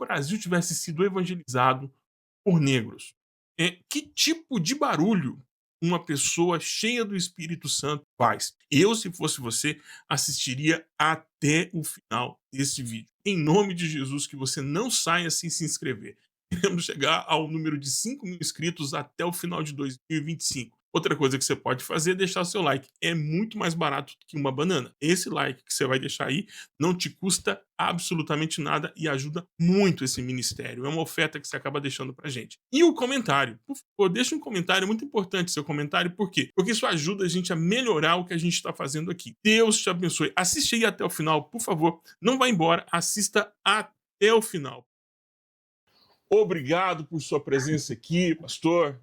Brasil tivesse sido evangelizado por negros, que tipo de barulho uma pessoa cheia do Espírito Santo faz? Eu, se fosse você, assistiria até o final desse vídeo. Em nome de Jesus, que você não saia sem se inscrever. Queremos chegar ao número de 5.000 inscritos até o final de 2025. Outra coisa que você pode fazer é deixar seu like. É muito mais barato que uma banana. Esse like que você vai deixar aí não te custa absolutamente nada e ajuda muito esse ministério. É uma oferta que você acaba deixando pra gente. E o comentário. Por favor, deixa um comentário. É muito importante seu comentário. Por quê? Porque isso ajuda a gente a melhorar o que a gente está fazendo aqui. Deus te abençoe. Assiste aí até o final, por favor. Não vá embora. Assista até o final. Obrigado por sua presença aqui, pastor.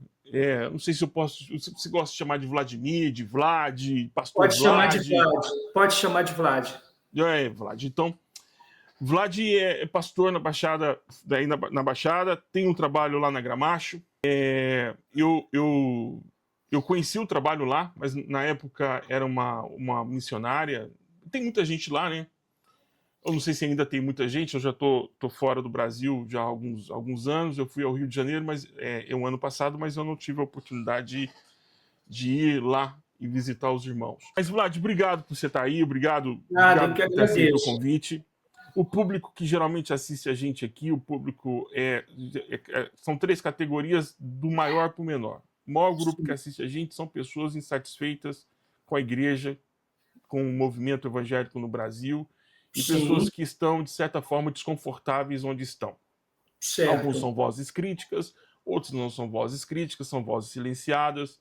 Não sei se eu posso. Se você gosta de chamar de Vladimir, de Vlad, pastor Pode chamar de Vlad. Vlad. Pode chamar de Vlad. Vlad. Então, Vlad é pastor na Baixada, daí na Baixada, tem um trabalho lá na Gramacho. Eu conheci o trabalho lá, mas na época era uma missionária. Tem muita gente lá, né? Eu não sei se ainda tem muita gente, eu já tô fora do Brasil já há alguns anos. Eu fui ao Rio de Janeiro, mas um ano passado, mas eu não tive a oportunidade de ir lá e visitar os irmãos. Mas, Vlad, obrigado por você estar aí, obrigado Nada, eu que por ter aceito o agradeço. convite. O público que geralmente assiste a gente aqui, o público são 3 categorias, do maior para o menor. O maior grupo que assiste a gente são pessoas insatisfeitas com a igreja, com o movimento evangélico no Brasil, e pessoas que estão, de certa forma, desconfortáveis onde estão. Certo. Alguns são vozes críticas, outros não são vozes críticas, são vozes silenciadas.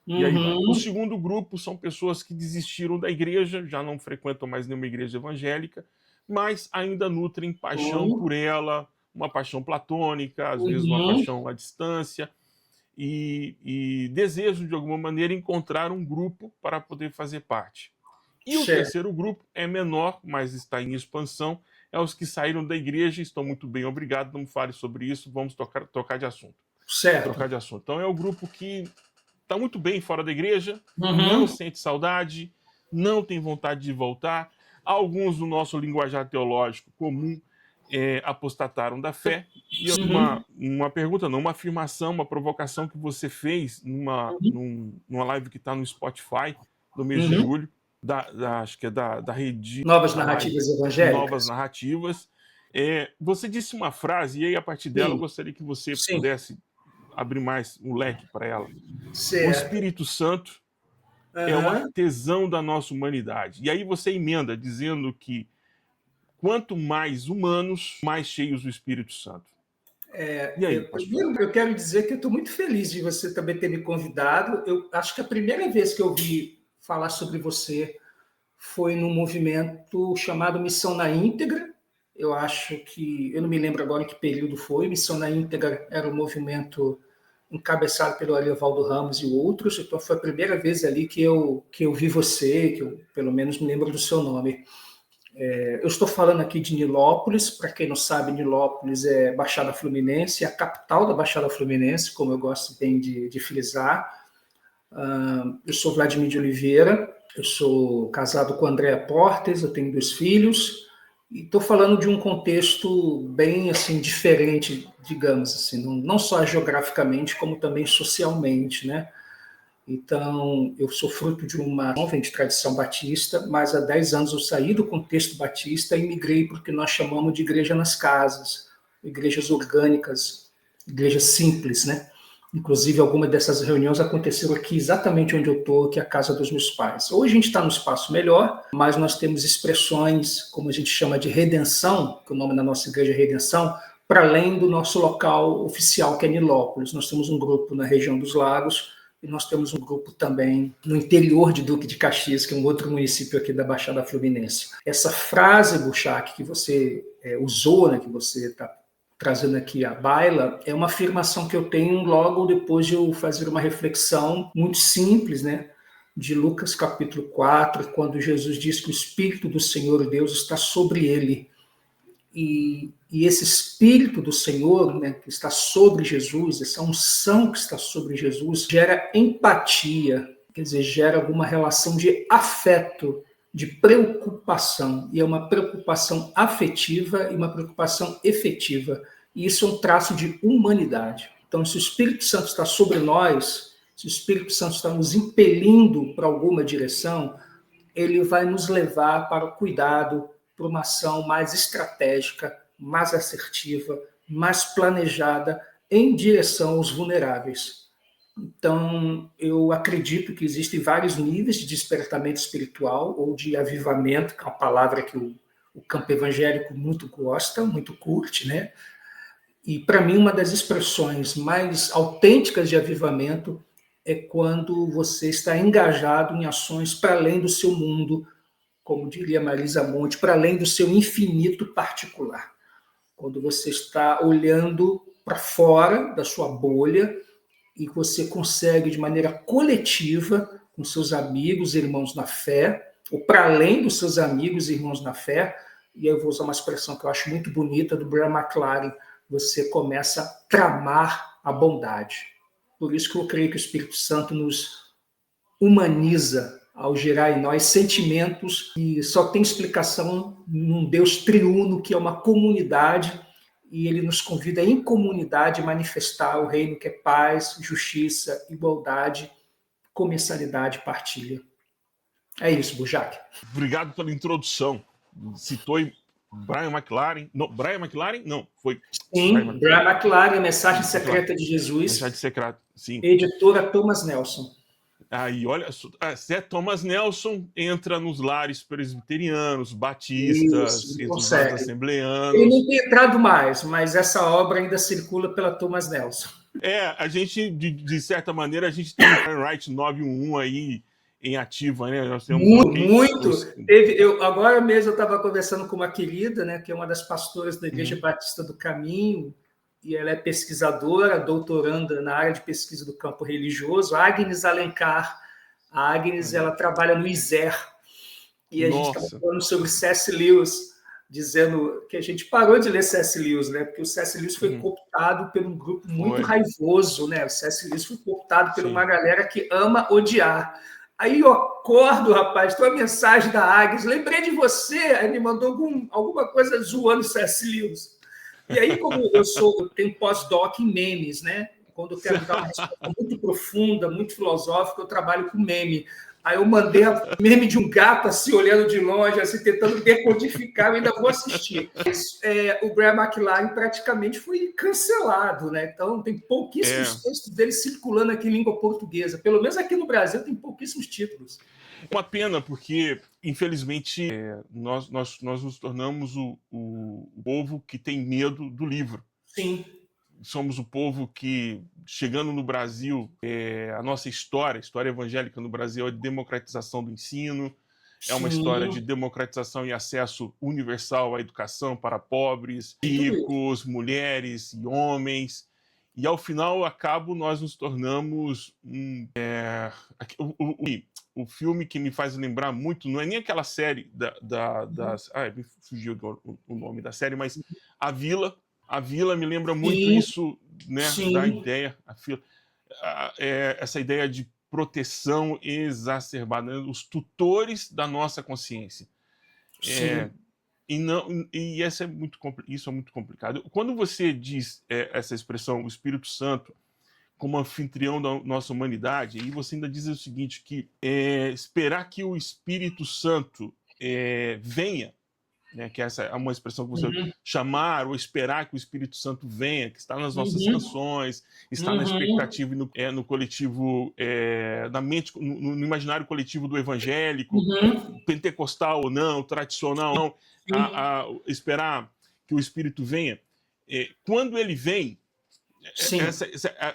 E aí vai. O segundo grupo são pessoas que desistiram da igreja, já não frequentam mais nenhuma igreja evangélica, mas ainda nutrem paixão por ela, uma paixão platônica, às vezes uma paixão à distância, e desejam, de alguma maneira, encontrar um grupo para poder fazer parte. E o terceiro grupo é menor, mas está em expansão, é os que saíram da igreja e estão muito bem, obrigado, não me fale sobre isso, vamos trocar de assunto. Certo. Trocar de assunto. Então é o grupo que está muito bem fora da igreja, não sente saudade, não tem vontade de voltar. Alguns do nosso linguajar teológico comum apostataram da fé. E uma pergunta, não, uma afirmação, uma provocação que você fez numa live que está no Spotify, no mês de julho, acho que é da rede Novas Narrativas Evangélicas. Novas Narrativas. Você disse uma frase, e aí a partir dela eu gostaria que você pudesse abrir mais um leque para ela. Certo. O Espírito Santo é o artesão da nossa humanidade. E aí você emenda dizendo que quanto mais humanos, mais cheios do Espírito Santo. E aí, primeiro, eu quero dizer que eu estou muito feliz de você também ter me convidado. Eu acho que a primeira vez que eu ouvi falar sobre você foi num movimento chamado Missão na Íntegra. Eu acho que, eu não me lembro agora em que período foi. Missão na Íntegra era um movimento encabeçado pelo Ariovaldo Ramos e outros. Então foi a primeira vez ali que eu vi você, que eu pelo menos me lembro do seu nome. Eu estou falando aqui de Nilópolis. Para quem não sabe, Nilópolis é Baixada Fluminense, é a capital da Baixada Fluminense, como eu gosto bem de frisar. Eu sou Vladimir de Oliveira, eu sou casado com Andréa Portes, eu tenho 2 filhos, e estou falando de um contexto bem assim, diferente, digamos assim, não só geograficamente, como também socialmente, né? Então, eu sou fruto de uma de tradição batista, mas há 10 anos eu saí do contexto batista e migrei para o que nós chamamos de igreja nas casas, igrejas orgânicas, igrejas simples, né? Inclusive, algumas dessas reuniões aconteceram aqui exatamente onde eu estou, que é a casa dos meus pais. Hoje a gente está num espaço melhor, mas nós temos expressões, como a gente chama de redenção, que o nome da nossa igreja é Redenção, para além do nosso local oficial, que é Nilópolis. Nós temos um grupo na região dos Lagos, e nós temos um grupo também no interior de Duque de Caxias, que é um outro município aqui da Baixada Fluminense. Essa frase, Buchak, que você usou, né, que você está trazendo aqui à baila, é uma afirmação que eu tenho logo depois de eu fazer uma reflexão muito simples, né, de Lucas capítulo 4, quando Jesus diz que o Espírito do Senhor Deus está sobre ele. E esse Espírito do Senhor, né, que está sobre Jesus, essa unção que está sobre Jesus, gera empatia, quer dizer, gera alguma relação de afeto de preocupação, e é uma preocupação afetiva e uma preocupação efetiva. E isso é um traço de humanidade. Então, se o Espírito Santo está sobre nós, se o Espírito Santo está nos impelindo para alguma direção, ele vai nos levar para o cuidado, para uma ação mais estratégica, mais assertiva, mais planejada em direção aos vulneráveis. Então, eu acredito que existem vários níveis de despertamento espiritual ou de avivamento, que é uma palavra que o campo evangélico muito gosta, muito curte, né? E, para mim, uma das expressões mais autênticas de avivamento é quando você está engajado em ações para além do seu mundo, como diria Marisa Monte, para além do seu infinito particular. Quando você está olhando para fora da sua bolha e você consegue, de maneira coletiva, com seus amigos e irmãos na fé, ou para além dos seus amigos e irmãos na fé, e eu vou usar uma expressão que eu acho muito bonita, do Brian McLaren, você começa a tramar a bondade. Por isso que eu creio que o Espírito Santo nos humaniza ao gerar em nós sentimentos que só tem explicação num Deus triuno, que é uma comunidade, e ele nos convida em comunidade a manifestar o reino que é paz, justiça, igualdade, comensalidade, partilha. É isso, Bujac. Obrigado pela introdução. Citou Brian McLaren. Não, Brian McLaren? Não, foi. Sim, Brian McLaren, A Mensagem Secreta de Jesus. Mensagem Secreta, sim. Editora Thomas Nelson. Aí, olha, se é Thomas Nelson, entra nos lares presbiterianos, batistas, entre os assembleanos. Ele não tem entrado mais, mas essa obra ainda circula pela Thomas Nelson. A gente, de certa maneira, a gente tem o Fahrenheit 911 aí em ativa, né? Nós temos muito. Agora mesmo eu estava conversando com uma querida, né, que é uma das pastoras da Igreja Batista do Caminho, e ela é pesquisadora, doutoranda na área de pesquisa do campo religioso, Agnes Alencar. A Agnes, ela trabalha no ISER, e a gente estava falando sobre C.S. Lewis, dizendo que a gente parou de ler C.S. Lewis, né? Porque o C.S. Lewis foi cooptado por um grupo muito raivoso, né? O C.S. Lewis foi cooptado por uma galera que ama odiar. Aí eu acordo, rapaz, tem uma mensagem da Agnes, lembrei de você, aí me mandou alguma coisa zoando o C.S. Lewis. E aí, como eu tenho pós-doc em memes, né? Quando eu quero dar uma resposta muito profunda, muito filosófica, eu trabalho com meme. Aí eu mandei a meme de um gato assim, olhando de longe, assim, tentando decodificar, eu ainda vou assistir. Mas, o Brian McLaren praticamente foi cancelado, né? Então tem pouquíssimos textos dele circulando aqui em língua portuguesa. Pelo menos aqui no Brasil tem pouquíssimos títulos. Uma pena, porque, infelizmente, nós nos tornamos o povo que tem medo do livro. Sim. Somos o povo que, chegando no Brasil, a nossa história, a história evangélica no Brasil é de democratização do ensino, é uma história de democratização e acesso universal à educação para pobres, ricos, mulheres e homens. E, ao final, nós nos tornamos o filme que me faz lembrar muito, não é nem aquela série me fugiu o nome da série, mas A Vila. A Vila me lembra muito isso, né? Da ideia, essa ideia de proteção exacerbada, né? Os tutores da nossa consciência. Isso é muito complicado. Quando você diz essa expressão, o Espírito Santo como anfitrião da nossa humanidade, e você ainda diz o seguinte, que esperar que o Espírito Santo venha, né, que essa é uma expressão que você chamar ou esperar que o Espírito Santo venha, que está nas nossas canções, está na expectativa no coletivo, na mente, no imaginário coletivo do evangélico, pentecostal ou não, tradicional ou não, esperar que o Espírito venha. Quando ele vem,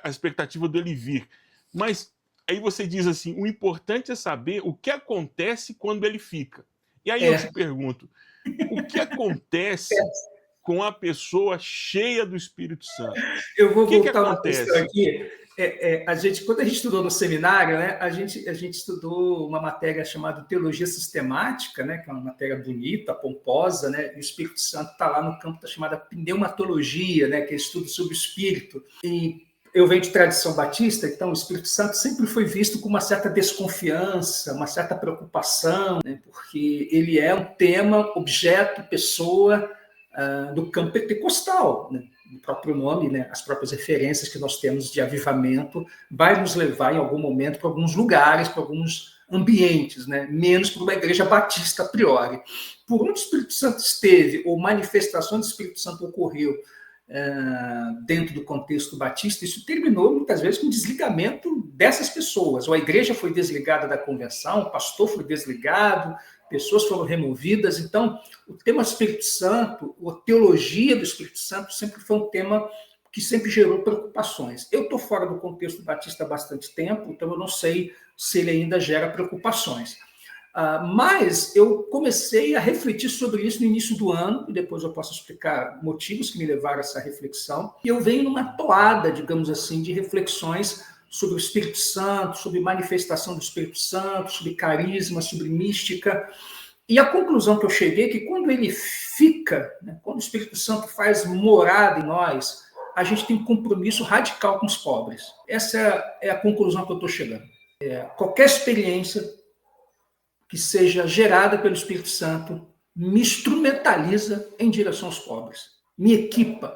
a expectativa dele vir. Mas aí você diz assim, o importante é saber o que acontece quando ele fica. E aí eu te pergunto, o que acontece com a pessoa cheia do Espírito Santo? Eu vou voltar uma questão aqui. Quando a gente estudou no seminário, né, a gente estudou uma matéria chamada Teologia Sistemática, né, que é uma matéria bonita, pomposa, né, e o Espírito Santo está lá no campo da chamada pneumatologia, né, que é estudo sobre o Espírito. E Eu venho de tradição batista, então o Espírito Santo sempre foi visto com uma certa desconfiança, uma certa preocupação, né? Porque ele é um tema, objeto, pessoa do campo pentecostal, né? O próprio nome, né? As próprias referências que nós temos de avivamento vai nos levar em algum momento para alguns lugares, para alguns ambientes, né? Menos para uma igreja batista a priori. Por onde o Espírito Santo esteve, ou manifestação do Espírito Santo ocorreu dentro do contexto batista, isso terminou muitas vezes com o desligamento dessas pessoas. Ou a igreja foi desligada da convenção, o pastor foi desligado, pessoas foram removidas. Então, o tema Espírito Santo, a teologia do Espírito Santo, sempre foi um tema que sempre gerou preocupações. Eu estou fora do contexto batista há bastante tempo, então eu não sei se ele ainda gera preocupações. Mas eu comecei a refletir sobre isso no início do ano, e depois eu posso explicar motivos que me levaram a essa reflexão. E eu venho numa toada, digamos assim, de reflexões sobre o Espírito Santo, sobre manifestação do Espírito Santo, sobre carisma, sobre mística. E a conclusão que eu cheguei é que quando ele fica, né, quando o Espírito Santo faz morada em nós, a gente tem um compromisso radical com os pobres. Essa é a conclusão que eu estou chegando. Qualquer experiência que seja gerada pelo Espírito Santo me instrumentaliza em direção aos pobres, me equipa,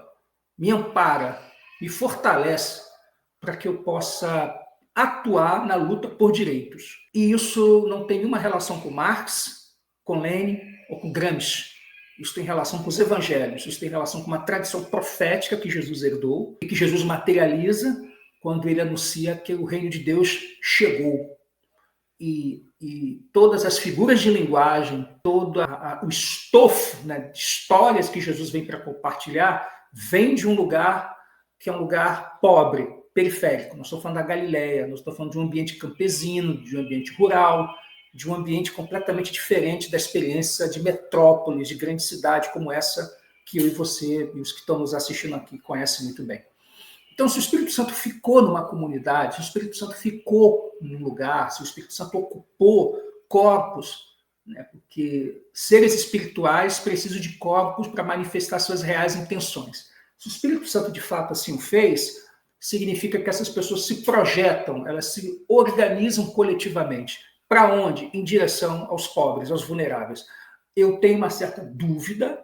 me ampara, me fortalece para que eu possa atuar na luta por direitos. E isso não tem nenhuma relação com Marx, com Lenin ou com Gramsci. Isso tem relação com os evangelhos, isso tem relação com uma tradição profética que Jesus herdou e que Jesus materializa quando ele anuncia que o reino de Deus chegou. E todas as figuras de linguagem, todo o estofo, né, de histórias que Jesus vem para compartilhar, vem de um lugar que é um lugar pobre, periférico. Não estou falando da Galileia, não estou falando de um ambiente campesino, de um ambiente rural, de um ambiente completamente diferente da experiência de metrópoles, de grande cidade como essa que eu e você e os que estão nos assistindo aqui conhecem muito bem. Então, se o Espírito Santo ficou numa comunidade, se o Espírito Santo ficou num lugar, se o Espírito Santo ocupou corpos, né, porque seres espirituais precisam de corpos para manifestar suas reais intenções. Se o Espírito Santo de fato assim o fez, significa que essas pessoas se projetam, elas se organizam coletivamente. Para onde? Em direção aos pobres, aos vulneráveis. Eu tenho uma certa dúvida,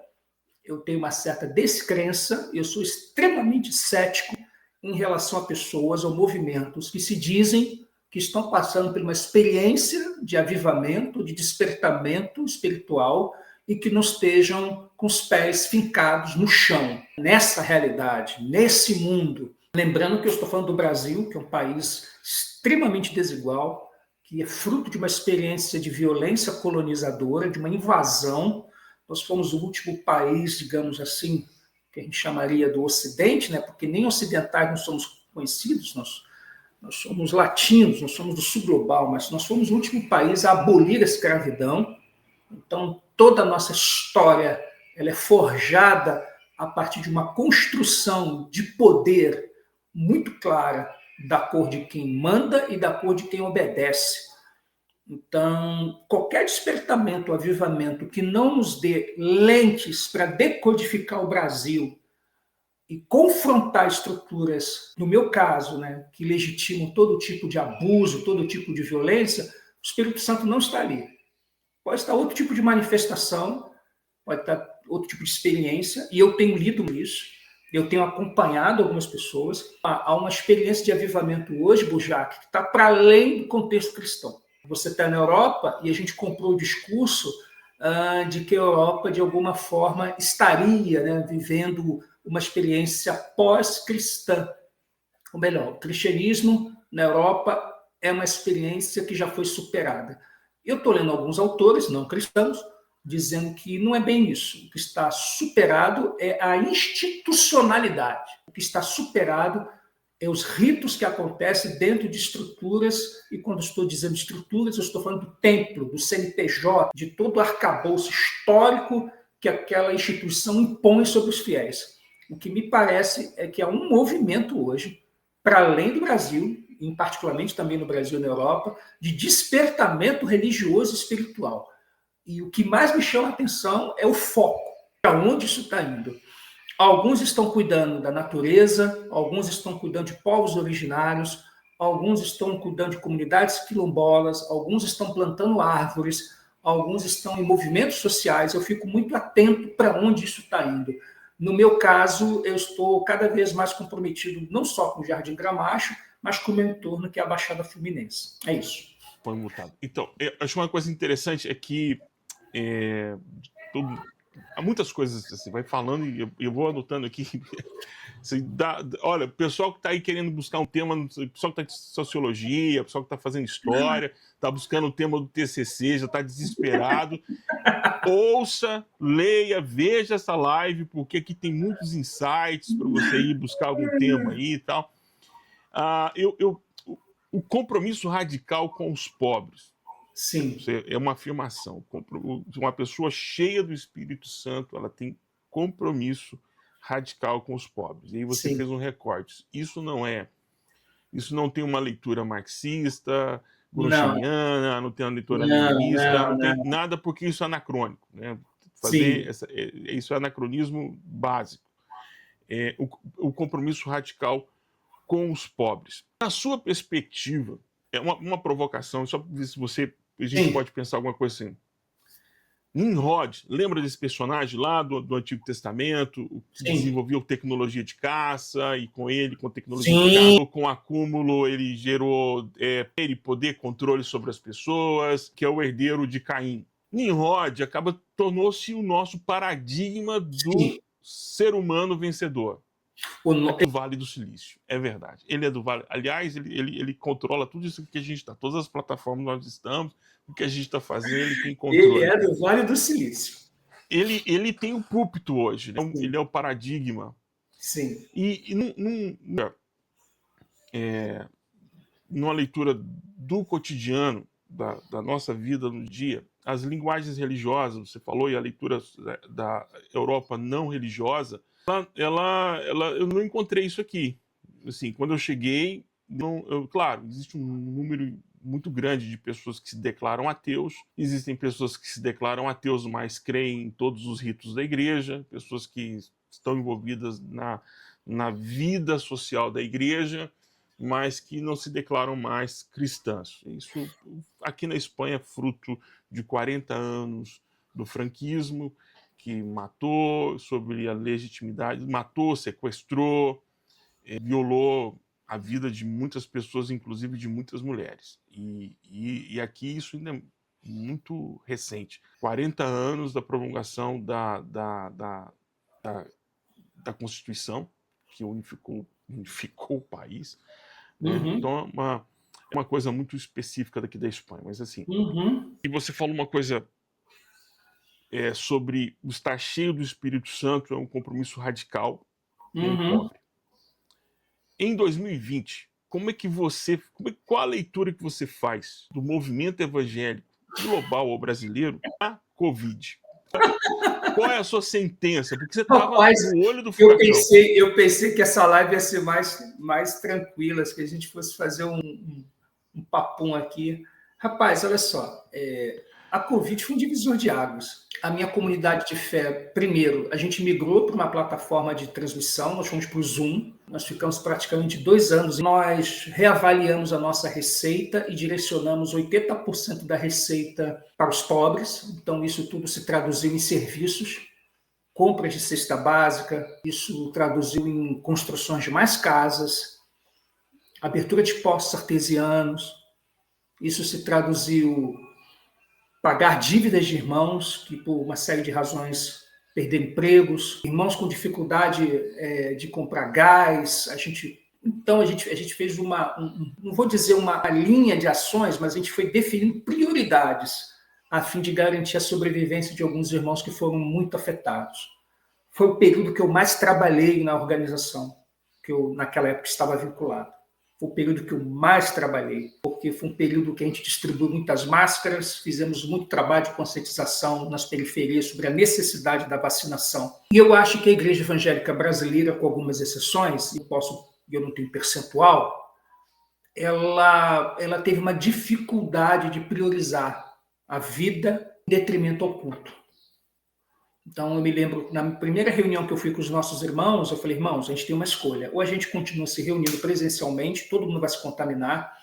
eu tenho uma certa descrença, eu sou extremamente cético em relação a pessoas ou movimentos que se dizem que estão passando por uma experiência de avivamento, de despertamento espiritual e que não estejam com os pés fincados no chão, nessa realidade, nesse mundo. Lembrando que eu estou falando do Brasil, que é um país extremamente desigual, que é fruto de uma experiência de violência colonizadora, de uma invasão. Nós fomos o último país, digamos assim, que a gente chamaria do Ocidente, né? Porque nem ocidentais não somos conhecidos, nós somos latinos, nós somos do sul global, mas nós fomos o último país a abolir a escravidão. Então, toda a nossa história ela é forjada a partir de uma construção de poder muito clara da cor de quem manda e da cor de quem obedece. Então, qualquer despertamento, avivamento que não nos dê lentes para decodificar o Brasil e confrontar estruturas, no meu caso, né, que legitimam todo tipo de abuso, todo tipo de violência, o Espírito Santo não está ali. Pode estar outro tipo de manifestação, pode estar outro tipo de experiência, e eu tenho lido isso, eu tenho acompanhado algumas pessoas. Há uma experiência de avivamento hoje, Bujac, que está para além do contexto cristão. Você está na Europa e a gente comprou o discurso de que a Europa, de alguma forma, estaria, né, vivendo uma experiência pós-cristã. Ou melhor, o cristianismo na Europa é uma experiência que já foi superada. Eu estou lendo alguns autores, não cristãos, dizendo que não é bem isso. O que está superado é a institucionalidade. O que está superado é os ritos que acontecem dentro de estruturas, e quando estou dizendo estruturas, eu estou falando do templo, do CNPJ, de todo o arcabouço histórico que aquela instituição impõe sobre os fiéis. O que me parece é que há um movimento hoje, para além do Brasil, e particularmente também no Brasil e na Europa, de despertamento religioso e espiritual. E o que mais me chama a atenção é o foco, para onde isso está indo. Alguns estão cuidando da natureza, alguns estão cuidando de povos originários, alguns estão cuidando de comunidades quilombolas, alguns estão plantando árvores, alguns estão em movimentos sociais. Eu fico muito atento para onde isso está indo. No meu caso, eu estou cada vez mais comprometido não só com o Jardim Gramacho, mas com o meu entorno, que é a Baixada Fluminense. É isso. Foi mutado. Então, eu acho uma coisa interessante é que há muitas coisas, você vai falando e eu vou anotando aqui. Olha, o pessoal que está aí querendo buscar um tema, o pessoal que está de sociologia, o pessoal que está fazendo história, está buscando o tema do TCC, já está desesperado. Ouça, leia, veja essa live, porque aqui tem muitos insights para você ir buscar algum tema aí e tal. O compromisso radical com os pobres. Sim. É uma afirmação. Uma pessoa cheia do Espírito Santo, ela tem compromisso radical com os pobres. E aí você fez um recorte. Isso não tem uma leitura marxista, gramsciana, não tem uma leitura leninista, não tem nada, porque isso é anacrônico, né? Isso é anacronismo básico. O compromisso radical com os pobres. Na sua perspectiva, é uma provocação, só para ver se a gente pode pensar alguma coisa assim. Nimrod, lembra desse personagem lá do Antigo Testamento, que desenvolveu tecnologia de caça, e com tecnologia de caça, com acúmulo, ele gerou poder, controle sobre as pessoas, que é o herdeiro de Caim. Nimrod tornou-se o nosso paradigma do ser humano vencedor. É do Vale do Silício, é verdade. Ele é do Vale. Aliás, ele controla tudo isso que a gente está, todas as plataformas que nós estamos, o que a gente está fazendo, ele tem controle. Ele é do Vale do Silício. Ele tem o púlpito hoje, né? Ele é o paradigma. Sim. E numa leitura do cotidiano, da nossa vida no dia, as linguagens religiosas, você falou, e a leitura da Europa não religiosa, eu não encontrei isso aqui. Assim, quando eu cheguei, claro, existe um número muito grande de pessoas que se declaram ateus, existem pessoas que se declaram ateus, mas creem em todos os ritos da igreja, pessoas que estão envolvidas na vida social da igreja, mas que não se declaram mais cristãs. Isso aqui na Espanha é fruto de 40 anos do franquismo, que matou sobre a legitimidade, matou, sequestrou, violou a vida de muitas pessoas, inclusive de muitas mulheres. E aqui isso ainda é muito recente. 40 anos da promulgação da Constituição, que unificou o país. Né? Então, é uma coisa muito específica daqui da Espanha. Mas assim, e você falou uma coisa sobre o estar cheio do Espírito Santo, é um compromisso radical com o pobre. Em 2020, qual a leitura que você faz do movimento evangélico global ou brasileiro à Covid? Qual é a sua sentença? Porque você estava no olho do furacão. Eu pensei que essa live ia ser mais tranquila, que a gente fosse fazer um papum aqui. Rapaz, olha só, a Covid foi um divisor de águas. A minha comunidade de fé, primeiro, a gente migrou para uma plataforma de transmissão, nós fomos para o Zoom, nós ficamos praticamente 2 anos, nós reavaliamos a nossa receita e direcionamos 80% da receita para os pobres, então isso tudo se traduziu em serviços, compras de cesta básica, isso traduziu em construções de mais casas, abertura de poços artesianos, isso se traduziu pagar dívidas de irmãos que, por uma série de razões, perderam empregos, irmãos com dificuldade de comprar gás. A gente fez não vou dizer uma linha de ações, mas a gente foi definindo prioridades a fim de garantir a sobrevivência de alguns irmãos que foram muito afetados. Foi o período que eu mais trabalhei na organização, que eu, naquela época, estava vinculado. Foi o período que eu mais trabalhei, porque foi um período que a gente distribuiu muitas máscaras, fizemos muito trabalho de conscientização nas periferias sobre a necessidade da vacinação. E eu acho que a Igreja Evangélica Brasileira, com algumas exceções, eu não tenho percentual, ela teve uma dificuldade de priorizar a vida em detrimento ao culto. Então, eu me lembro, na primeira reunião que eu fui com os nossos irmãos, eu falei, irmãos, a gente tem uma escolha. Ou a gente continua se reunindo presencialmente, todo mundo vai se contaminar,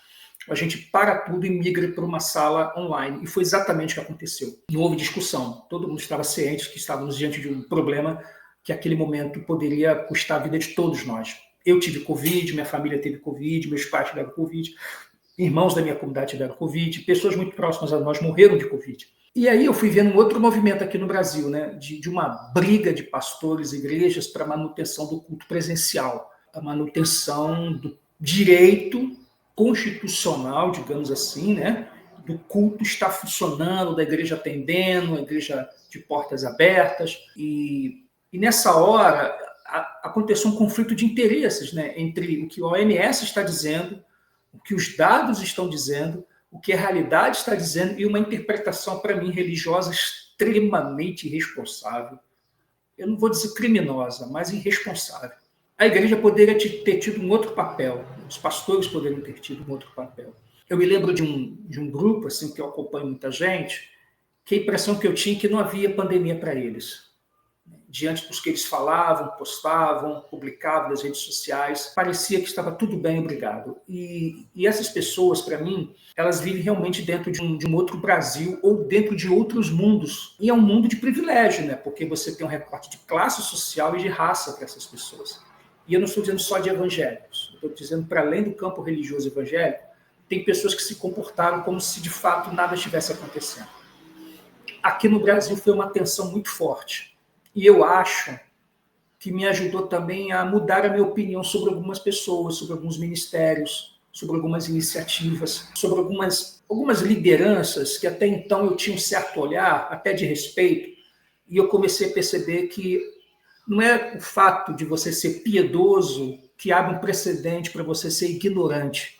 ou a gente para tudo e migra para uma sala online. E foi exatamente o que aconteceu. Não houve discussão. Todo mundo estava ciente que estávamos diante de um problema que, naquele momento, poderia custar a vida de todos nós. Eu tive Covid, minha família teve Covid, meus pais tiveram Covid, irmãos da minha comunidade tiveram Covid, pessoas muito próximas a nós morreram de Covid. E aí eu fui vendo um outro movimento aqui no Brasil, né, de uma briga de pastores e igrejas para a manutenção do culto presencial, a manutenção do direito constitucional, digamos assim, né, do culto estar funcionando, da igreja atendendo, a igreja de portas abertas. E nessa hora aconteceu um conflito de interesses, né, entre o que a OMS está dizendo, o que os dados estão dizendo, o que a realidade está dizendo, e uma interpretação, para mim, religiosa extremamente irresponsável. Eu não vou dizer criminosa, mas irresponsável. A igreja poderia ter tido um outro papel, os pastores poderiam ter tido um outro papel. Eu me lembro de um grupo, assim, que eu acompanho muita gente, que a impressão que eu tinha é que não havia pandemia para eles. Diante dos que eles falavam, postavam, publicavam nas redes sociais, parecia que estava tudo bem, obrigado. E essas pessoas, para mim, elas vivem realmente dentro de um outro Brasil ou dentro de outros mundos. E é um mundo de privilégio, né? Porque você tem um recorte de classe social e de raça para essas pessoas. E eu não estou dizendo só de evangélicos, estou dizendo para além do campo religioso evangélico, tem pessoas que se comportaram como se de fato nada estivesse acontecendo. Aqui no Brasil foi uma tensão muito forte. E eu acho que me ajudou também a mudar a minha opinião sobre algumas pessoas, sobre alguns ministérios, sobre algumas iniciativas, sobre algumas lideranças que até então eu tinha um certo olhar, até de respeito, e eu comecei a perceber que não é o fato de você ser piedoso que abre um precedente para você ser ignorante.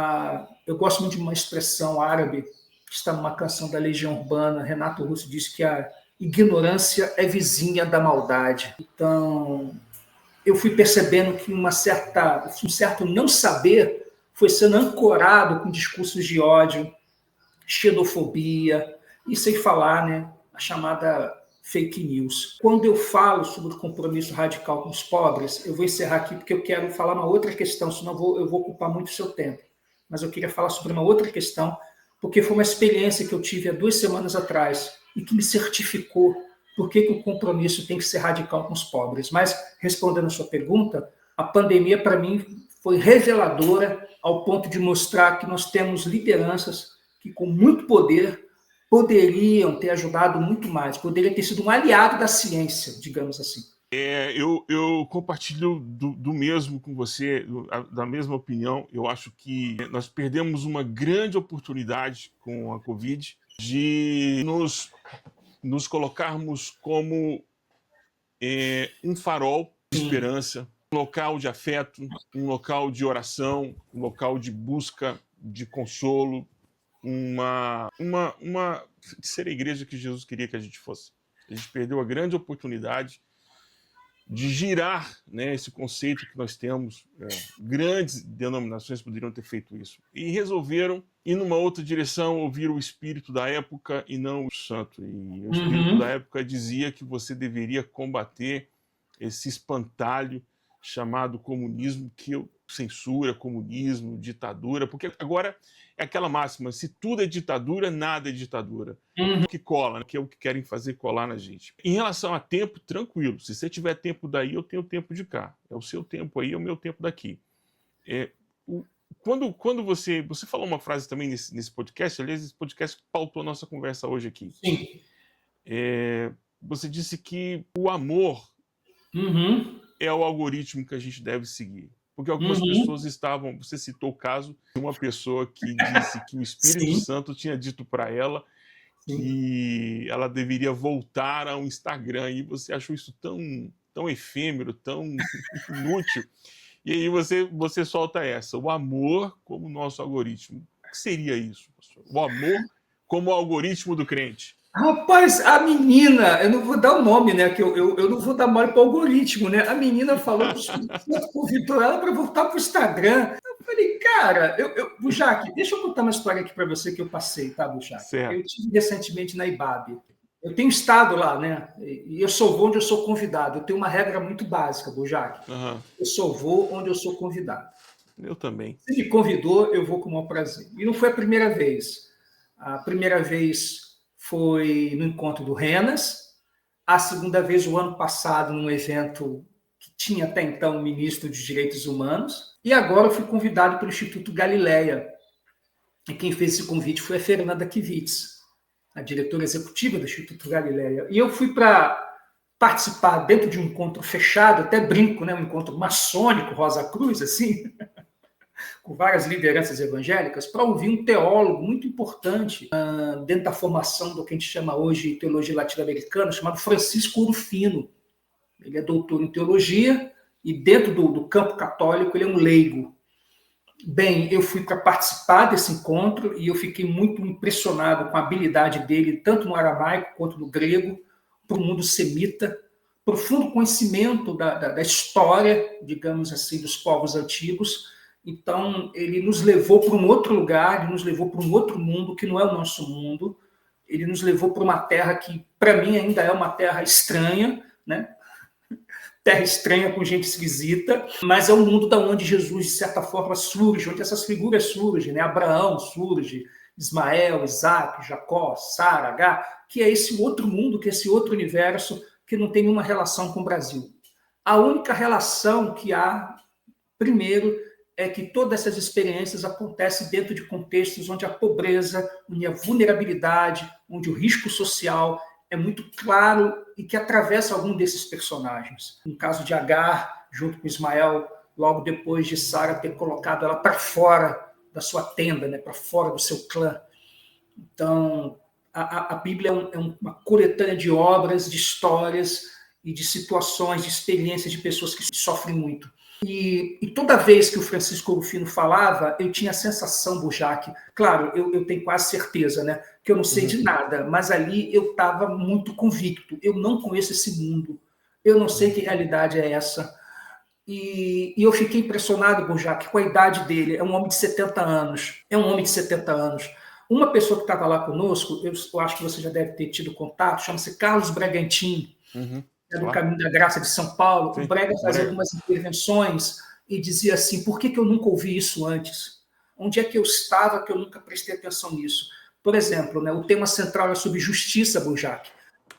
Eu gosto muito de uma expressão árabe que está numa canção da Legião Urbana. Renato Russo diz que a ignorância é vizinha da maldade. Então, eu fui percebendo que um certo não saber foi sendo ancorado com discursos de ódio, xenofobia, e sem falar, né, a chamada fake news. Quando eu falo sobre o compromisso radical com os pobres, eu vou encerrar aqui porque eu quero falar uma outra questão, senão eu vou ocupar muito o seu tempo. Mas eu queria falar sobre uma outra questão, porque foi uma experiência que eu tive há 2 semanas atrás e que me certificou por que o compromisso tem que ser radical com os pobres. Mas, respondendo a sua pergunta, a pandemia, para mim, foi reveladora ao ponto de mostrar que nós temos lideranças que, com muito poder, poderiam ter ajudado muito mais, poderia ter sido um aliado da ciência, digamos assim. Eu compartilho do mesmo com você, da mesma opinião. Eu acho que nós perdemos uma grande oportunidade com a Covid de nos colocarmos como um farol de esperança, um local de afeto, um local de oração, um local de busca de consolo, de ser a igreja que Jesus queria que a gente fosse. A gente perdeu a grande oportunidade de girar, né, esse conceito que nós temos. Grandes denominações poderiam ter feito isso. E resolveram ir numa outra direção, ouvir o espírito da época e não o santo. E o espírito da época dizia que você deveria combater esse espantalho chamado comunismo, que censura, comunismo, ditadura, porque agora é aquela máxima: se tudo é ditadura, nada é ditadura. O que cola, né? Que é o que querem fazer colar na gente. Em relação a tempo, tranquilo. Se você tiver tempo daí, eu tenho tempo de cá. É o seu tempo aí, é o meu tempo daqui. Quando você falou uma frase também nesse podcast, aliás, esse podcast pautou a nossa conversa hoje aqui. Sim. Você disse que o amor é o algoritmo que a gente deve seguir. Porque algumas pessoas estavam... Você citou o caso de uma pessoa que disse que o Espírito Santo tinha dito para ela que ela deveria voltar ao Instagram. E você achou isso tão efêmero, tão inútil. E aí você solta essa: o amor como nosso algoritmo. O que seria isso, pastor? O amor como o algoritmo do crente. Rapaz, a menina, eu não vou dar o nome, né? Que eu não vou dar mole para o algoritmo, né? A menina falou que o Espírito Santo convidou ela para voltar para o Instagram. Eu falei, cara, Bujac, deixa eu contar uma história aqui para você que eu passei, tá, Bujac? Certo. Eu estive recentemente na IBAB. Eu tenho estado lá, né? E eu só vou onde eu sou convidado. Eu tenho uma regra muito básica, Bujac. Aham. Eu só vou onde eu sou convidado. Eu também. Se me convidou, eu vou com o maior prazer. E não foi a primeira vez. A primeira vez foi no encontro do Renas. A segunda vez, o ano passado, num evento que tinha até então o ministro dos Direitos Humanos. E agora eu fui convidado pelo Instituto Galileia. E quem fez esse convite foi a Fernanda Kivitz, a diretora executiva do Instituto Galileia. E eu fui para participar dentro de um encontro fechado, até brinco, né, um encontro maçônico, Rosa Cruz, assim, com várias lideranças evangélicas, para ouvir um teólogo muito importante dentro da formação do que a gente chama hoje de teologia latino-americana, chamado Francisco Urufino. Ele é doutor em teologia e dentro do campo católico ele é um leigo. Bem, eu fui para participar desse encontro e eu fiquei muito impressionado com a habilidade dele, tanto no aramaico quanto no grego, para o mundo semita, profundo conhecimento da história, digamos assim, dos povos antigos. Então, ele nos levou para um outro lugar, ele nos levou para um outro mundo que não é o nosso mundo, ele nos levou para uma terra que, para mim, ainda é uma terra estranha, né? Terra estranha com gente esquisita, mas é um mundo da onde Jesus, de certa forma, surge, onde essas figuras surgem, né? Abraão surge, Ismael, Isaac, Jacó, Sara, H, que é esse outro mundo, que é esse outro universo que não tem nenhuma relação com o Brasil. A única relação que há, primeiro, é que todas essas experiências acontecem dentro de contextos onde a pobreza, onde a vulnerabilidade, onde o risco social é muito claro e que atravessa algum desses personagens. No caso de Agar, junto com Ismael, logo depois de Sara ter colocado ela para fora da sua tenda, né, para fora do seu clã. Então, a Bíblia é uma coletânea de obras, de histórias e de situações, de experiências de pessoas que sofrem muito. E toda vez que o Francisco Rufino falava, eu tinha a sensação, Bujac, claro, eu tenho quase certeza, né, que eu não sei de nada, mas ali eu estava muito convicto. Eu não conheço esse mundo, eu não sei que realidade é essa. E eu fiquei impressionado, Bujac, com a idade dele. É um homem de 70 anos. É um homem de 70 anos. Uma pessoa que estava lá conosco, eu acho que você já deve ter tido contato, chama-se Carlos Bragantin, é do Caminho da Graça de São Paulo. Sim, o Brega fazia algumas intervenções e dizia assim, por que eu nunca ouvi isso antes? Onde é que eu estava que eu nunca prestei atenção nisso? Por exemplo, né, o tema central é sobre justiça, Bujac.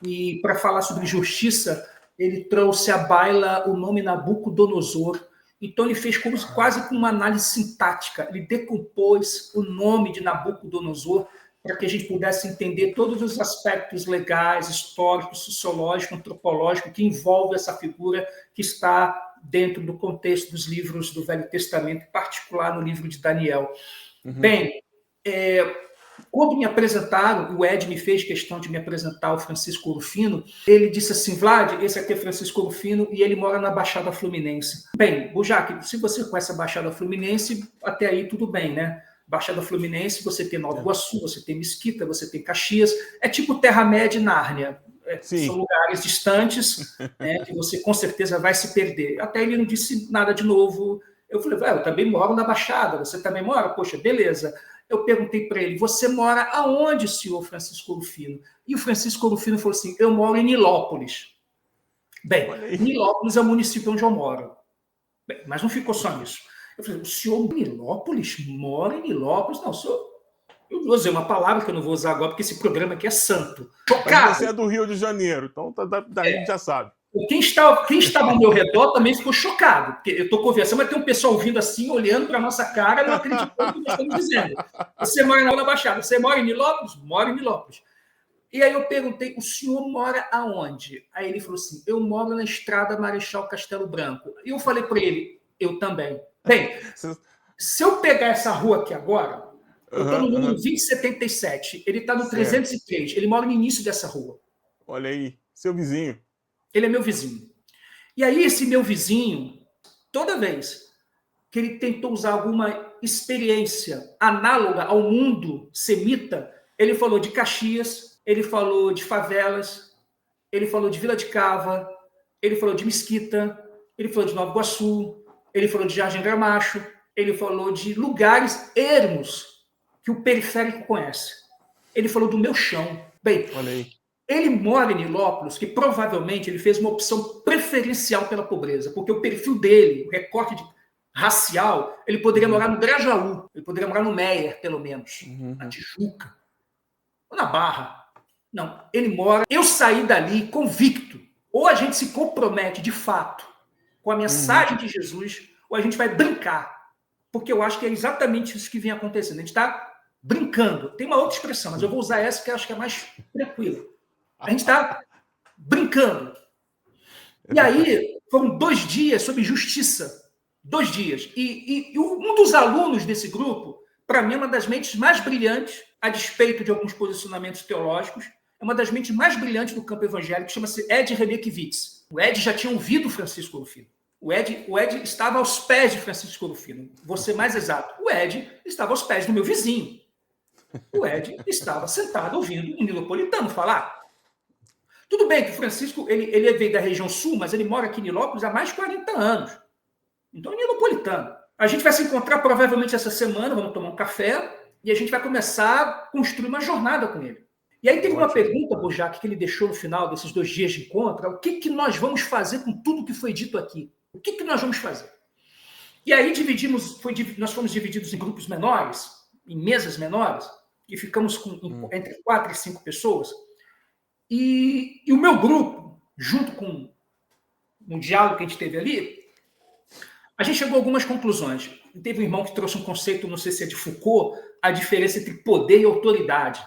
E para falar sobre justiça, ele trouxe à baila o nome Nabucodonosor. Então ele fez quase como uma análise sintática. Ele decompôs o nome de Nabucodonosor para que a gente pudesse entender todos os aspectos legais, históricos, sociológicos, antropológicos que envolve essa figura que está dentro do contexto dos livros do Velho Testamento, em particular no livro de Daniel. Bem, quando me apresentaram, o Ed me fez questão de me apresentar o Francisco Rufino, ele disse assim, Vlad, esse aqui é Francisco Rufino e ele mora na Baixada Fluminense. Bem, Bujac, se você conhece a Baixada Fluminense, até aí tudo bem, né? Baixada Fluminense, você tem Nova Iguaçu, você tem Mesquita, você tem Caxias, é tipo Terra-média e Nárnia. São lugares distantes, né, que você com certeza vai se perder. Até ele não disse nada de novo. Eu falei, eu também moro na Baixada, você também mora? Poxa, beleza. Eu perguntei para ele, você mora aonde, senhor Francisco Rufino? E o Francisco Rufino falou assim, eu moro em Nilópolis. Bem, Nilópolis é o município onde eu moro. Bem, mas não ficou só nisso. Eu falei, o senhor Nilópolis? Mora em Nilópolis? Não, senhor... Eu vou usar uma palavra que eu não vou usar agora, porque esse programa aqui é santo. Mas você é do Rio de Janeiro, então daí a gente já sabe. Quem estava ao meu redor também ficou chocado, porque eu estou conversando, mas tem um pessoal ouvindo assim, olhando para a nossa cara, não acreditando no que nós estamos dizendo. Você mora na Baixada, você mora em Nilópolis? Moro em Nilópolis. E aí eu perguntei, o senhor mora aonde? Aí ele falou assim, eu moro na Estrada Marechal Castelo Branco. E eu falei para ele, eu também. Bem, se eu pegar essa rua aqui agora, eu estou no número 2077, ele está no 303, ele mora no início dessa rua. Olha aí, seu vizinho. Ele é meu vizinho. E aí esse meu vizinho, toda vez que ele tentou usar alguma experiência análoga ao mundo semita, ele falou de Caxias, ele falou de favelas, ele falou de Vila de Cava, ele falou de Mesquita, ele falou de Nova Iguaçu, ele falou de Jardim Gramacho, ele falou de lugares ermos que o periférico conhece. Ele falou do meu chão. Bem, olha aí. Ele mora em Nilópolis, que provavelmente ele fez uma opção preferencial pela pobreza, porque o perfil dele, o recorte racial, ele poderia morar no Grajaú, ele poderia morar no Meier, pelo menos, na Tijuca, ou na Barra. Não, ele mora... Eu saí dali convicto. Ou a gente se compromete, de fato, com a mensagem de Jesus, ou a gente vai brincar. Porque eu acho que é exatamente isso que vem acontecendo. A gente está brincando. Tem uma outra expressão, mas eu vou usar essa que eu acho que é mais tranquila. A gente está brincando. E aí, foram 2 dias sobre justiça. 2 dias. E um dos alunos desse grupo, para mim, é uma das mentes mais brilhantes, a despeito de alguns posicionamentos teológicos, é uma das mentes mais brilhantes do campo evangélico, chama-se Ed Rebekiewicz. O Ed já tinha ouvido Francisco Rufino. O Ed estava aos pés de Francisco Rufino. Vou ser mais exato. O Ed estava aos pés do meu vizinho. O Ed estava sentado ouvindo um nilopolitano falar. Tudo bem que o Francisco ele veio da região sul, mas ele mora aqui em Nilópolis há mais de 40 anos. Então, é nilopolitano. A gente vai se encontrar provavelmente essa semana, vamos tomar um café, e a gente vai começar a construir uma jornada com ele. E aí teve uma pergunta, Bojac, que ele deixou no final desses 2 dias de encontro: o que nós vamos fazer com tudo que foi dito aqui? O que nós vamos fazer? E aí nós fomos divididos em grupos menores, em mesas menores, e ficamos entre 4 e 5 pessoas. E o meu grupo, junto com um diálogo que a gente teve ali, a gente chegou a algumas conclusões. Teve um irmão que trouxe um conceito, não sei se é de Foucault, a diferença entre poder e autoridade.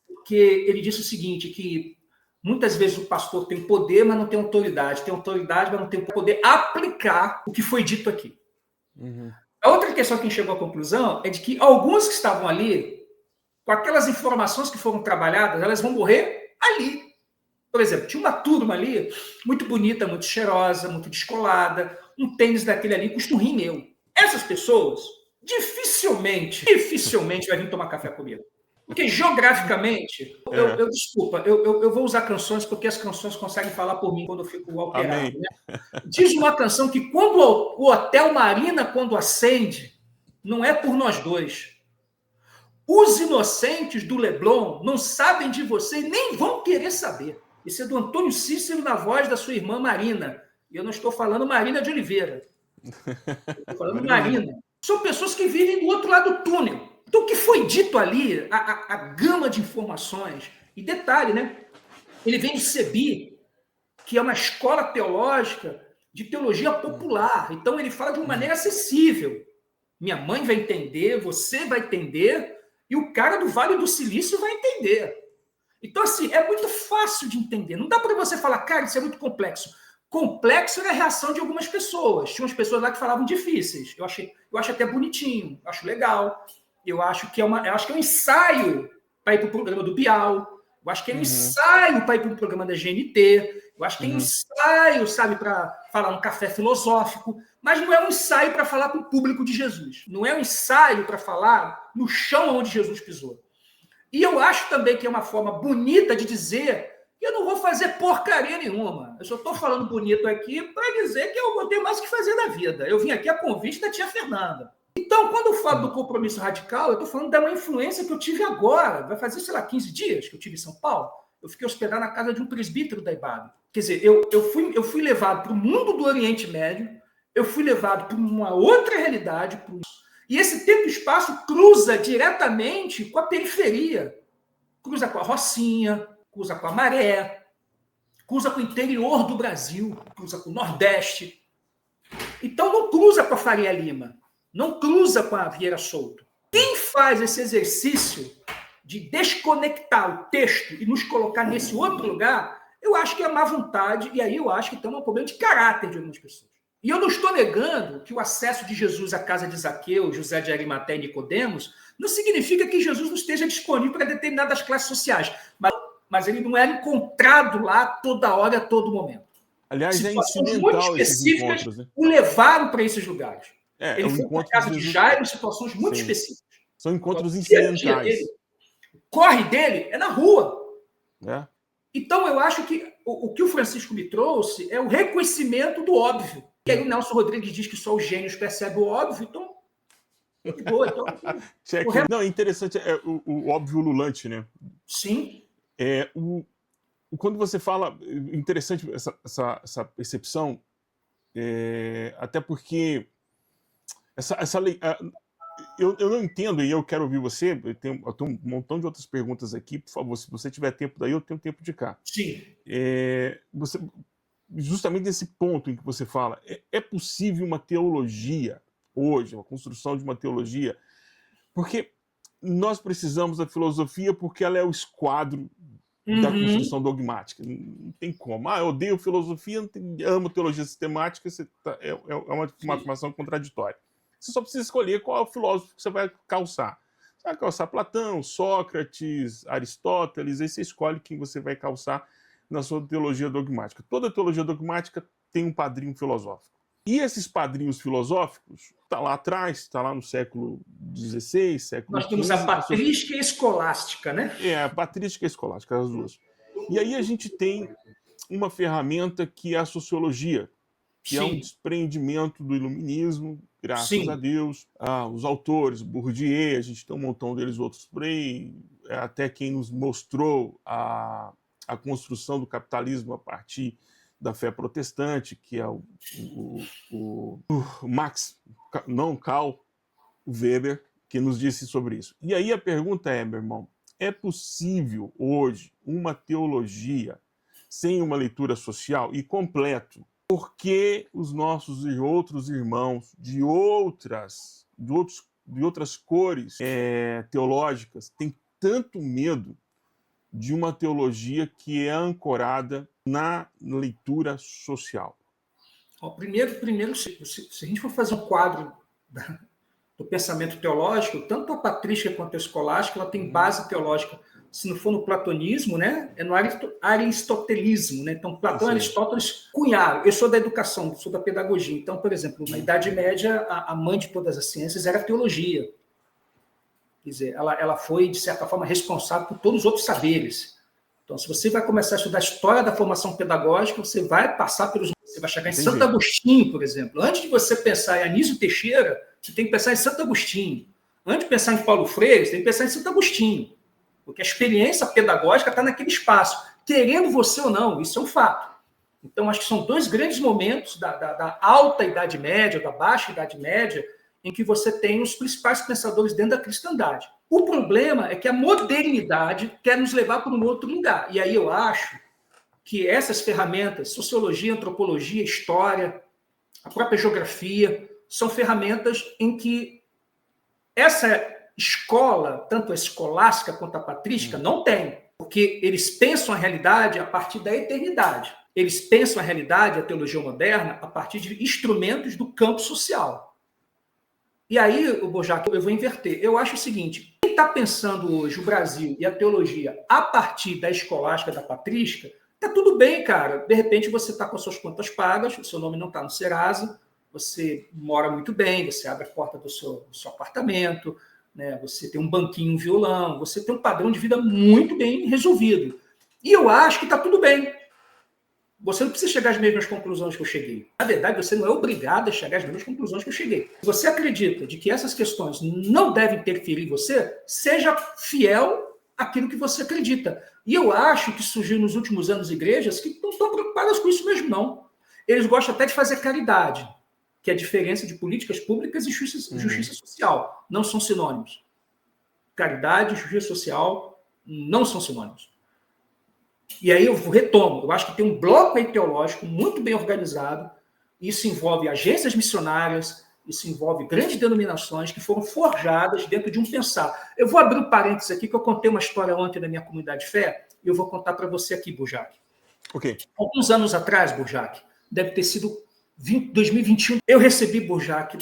Porque ele disse o seguinte, que muitas vezes o pastor tem poder, mas não tem autoridade. Tem autoridade, mas não tem poder aplicar o que foi dito aqui. A outra questão que a gente chegou à conclusão é de que alguns que estavam ali, com aquelas informações que foram trabalhadas, elas vão morrer ali. Por exemplo, tinha uma turma ali, muito bonita, muito cheirosa, muito descolada, um tênis daquele ali custa um rim meu. Essas pessoas dificilmente vai vir tomar café comigo. Porque geograficamente, desculpa, eu vou usar canções porque as canções conseguem falar por mim quando eu fico alterado. Né? Diz uma canção que quando o Hotel Marina, quando acende, não é por nós dois. Os inocentes do Leblon não sabem de você e nem vão querer saber. Isso é do Antônio Cícero na voz da sua irmã Marina. E eu não estou falando Marina de Oliveira. Estou falando Marina. São pessoas que vivem do outro lado do túnel. Então, o que foi dito ali, a gama de informações, e detalhe, né? Ele vem do CEBI, que é uma escola teológica de teologia popular. Então, ele fala de uma maneira acessível. Minha mãe vai entender, você vai entender, e o cara do Vale do Silício vai entender. Então, assim, é muito fácil de entender. Não dá para você falar, cara, isso é muito complexo. Complexo era a reação de algumas pessoas. Tinha umas pessoas lá que falavam difíceis. Eu acho até bonitinho, acho legal. Eu acho que é um ensaio para ir para o programa do Bial. Eu acho que é um ensaio para ir para o programa da GNT. Eu acho que é um ensaio, sabe, para falar um café filosófico. Mas não é um ensaio para falar com o público de Jesus. Não é um ensaio para falar no chão onde Jesus pisou. E eu acho também que é uma forma bonita de dizer que eu não vou fazer porcaria nenhuma. Eu só estou falando bonito aqui para dizer que eu vou ter mais o que fazer na vida. Eu vim aqui a convite da tia Fernanda. Então, quando eu falo do compromisso radical, eu estou falando de uma influência que eu tive agora. Vai fazer, sei lá, 15 dias que eu tive em São Paulo. Eu fiquei hospedado na casa de um presbítero da IBAB. Quer dizer, eu fui levado para o mundo do Oriente Médio, eu fui levado para uma outra realidade, e esse tempo e espaço cruza diretamente com a periferia. Cruza com a Rocinha, cruza com a Maré, cruza com o interior do Brasil, cruza com o Nordeste. Então não cruza com a Faria Lima, não cruza com a Vieira Souto. Quem faz esse exercício de desconectar o texto e nos colocar nesse outro lugar, eu acho que é má vontade, e aí eu acho que tem um problema de caráter de algumas pessoas. E eu não estou negando que o acesso de Jesus à casa de Zaqueu, José de Arimateia e Nicodemos não significa que Jesus não esteja disponível para determinadas classes sociais, mas ele não era encontrado lá toda hora, a todo momento. Aliás, é incidental esses encontros, né? O levaram para esses lugares. Ele foi para a casa de Jairo em situações muito específicas. São encontros incidentais. O corre dele é na rua. É. Então, eu acho que o que o Francisco me trouxe é o reconhecimento do óbvio. E aí o Nelson Rodrigues diz que só os gênios percebem o óbvio, então... Não, é interessante, o óbvio ululante, né? Sim. quando você fala, interessante essa percepção, até porque eu não entendo, e eu quero ouvir você, eu tenho um montão de outras perguntas aqui, por favor, se você tiver tempo daí, eu tenho tempo de cá. Sim. Justamente nesse ponto em que você fala, é possível uma teologia hoje, uma construção de uma teologia, porque nós precisamos da filosofia porque ela é o esquadro da construção dogmática. Não tem como. Eu odeio filosofia, amo teologia sistemática, é uma afirmação contraditória. Você só precisa escolher qual é o filósofo que você vai calçar. Você vai calçar Platão, Sócrates, Aristóteles, aí você escolhe quem você vai calçar na sua teologia dogmática. Toda teologia dogmática tem um padrinho filosófico. E esses padrinhos filosóficos, está lá atrás, está lá no século XVI, século XV. Nós temos a patrística e a escolástica, né? A patrística e a escolástica, as duas. E aí a gente tem uma ferramenta que é a sociologia, que é um desprendimento do iluminismo, graças a Deus. Os autores, Bourdieu, a gente tem um montão deles outros por aí, até quem nos mostrou a construção do capitalismo a partir da fé protestante, que é o Karl Weber, que nos disse sobre isso. E aí a pergunta é, meu irmão, é possível hoje uma teologia sem uma leitura social e completo? Porque os nossos e outros irmãos de outras cores teológicas têm tanto medo de uma teologia que é ancorada na leitura social? Primeiro, se a gente for fazer um quadro do pensamento teológico, tanto a patrística quanto a escolástica, ela tem base teológica. Se não for no platonismo, né, é no aristotelismo. Né? Então, Platão e Aristóteles cunharam. Eu sou da educação, sou da pedagogia. Então, por exemplo, na Idade Média, a mãe de todas as ciências era a teologia. Quer dizer, ela foi, de certa forma, responsável por todos os outros saberes. Então, se você vai começar a estudar a história da formação pedagógica, você vai passar pelos... Você vai chegar em Santo Agostinho, por exemplo. Antes de você pensar em Anísio Teixeira, você tem que pensar em Santo Agostinho. Antes de pensar em Paulo Freire, você tem que pensar em Santo Agostinho. Porque a experiência pedagógica está naquele espaço. Querendo você ou não, isso é um fato. Então, acho que são dois grandes momentos da alta Idade Média, da baixa Idade Média, em que você tem os principais pensadores dentro da cristandade. O problema é que a modernidade quer nos levar para um outro lugar. E aí eu acho que essas ferramentas, sociologia, antropologia, história, a própria geografia, são ferramentas em que essa escola, tanto a escolástica quanto a patrística, não tem. Porque eles pensam a realidade a partir da eternidade. Eles pensam a realidade, a teologia moderna, a partir de instrumentos do campo social. E aí, Bojac, eu vou inverter. Eu acho o seguinte, quem está pensando hoje o Brasil e a teologia a partir da escolástica, da patrística, tá tudo bem, cara. De repente você está com as suas contas pagas, o seu nome não está no Serasa, você mora muito bem, você abre a porta do seu apartamento, né? Você tem um banquinho, um violão, você tem um padrão de vida muito bem resolvido. E eu acho que está tudo bem. Você não precisa chegar às mesmas conclusões que eu cheguei. Na verdade, você não é obrigado a chegar às mesmas conclusões que eu cheguei. Se você acredita de que essas questões não devem interferir em você, seja fiel àquilo que você acredita. E eu acho que surgiu nos últimos anos igrejas que não estão preocupadas com isso mesmo, não. Eles gostam até de fazer caridade, que é a diferença de políticas públicas e justiça social. Não são sinônimos. Caridade e justiça social não são sinônimos. E aí eu retomo, eu acho que tem um bloco teológico muito bem organizado, isso envolve agências missionárias, isso envolve grandes denominações que foram forjadas dentro de um pensar. Eu vou abrir um parênteses aqui, que eu contei uma história ontem na minha comunidade de fé, e eu vou contar para você aqui, Bojac. Ok. Alguns anos atrás, Bojac, deve ter sido 2021, eu recebi, Bojac,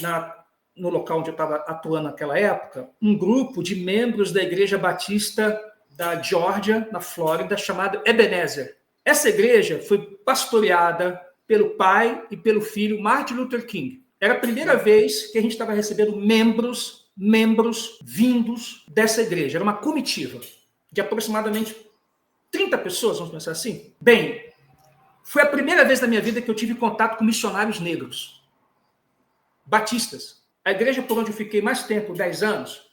no local onde eu estava atuando naquela época, um grupo de membros da Igreja Batista da Geórgia, na Flórida, chamado Ebenezer. Essa igreja foi pastoreada pelo pai e pelo filho Martin Luther King. Era a primeira vez que a gente estava recebendo membros vindos dessa igreja. Era uma comitiva de aproximadamente 30 pessoas, vamos pensar assim. Bem, foi a primeira vez na minha vida que eu tive contato com missionários negros, batistas. A igreja por onde eu fiquei mais tempo, 10 anos,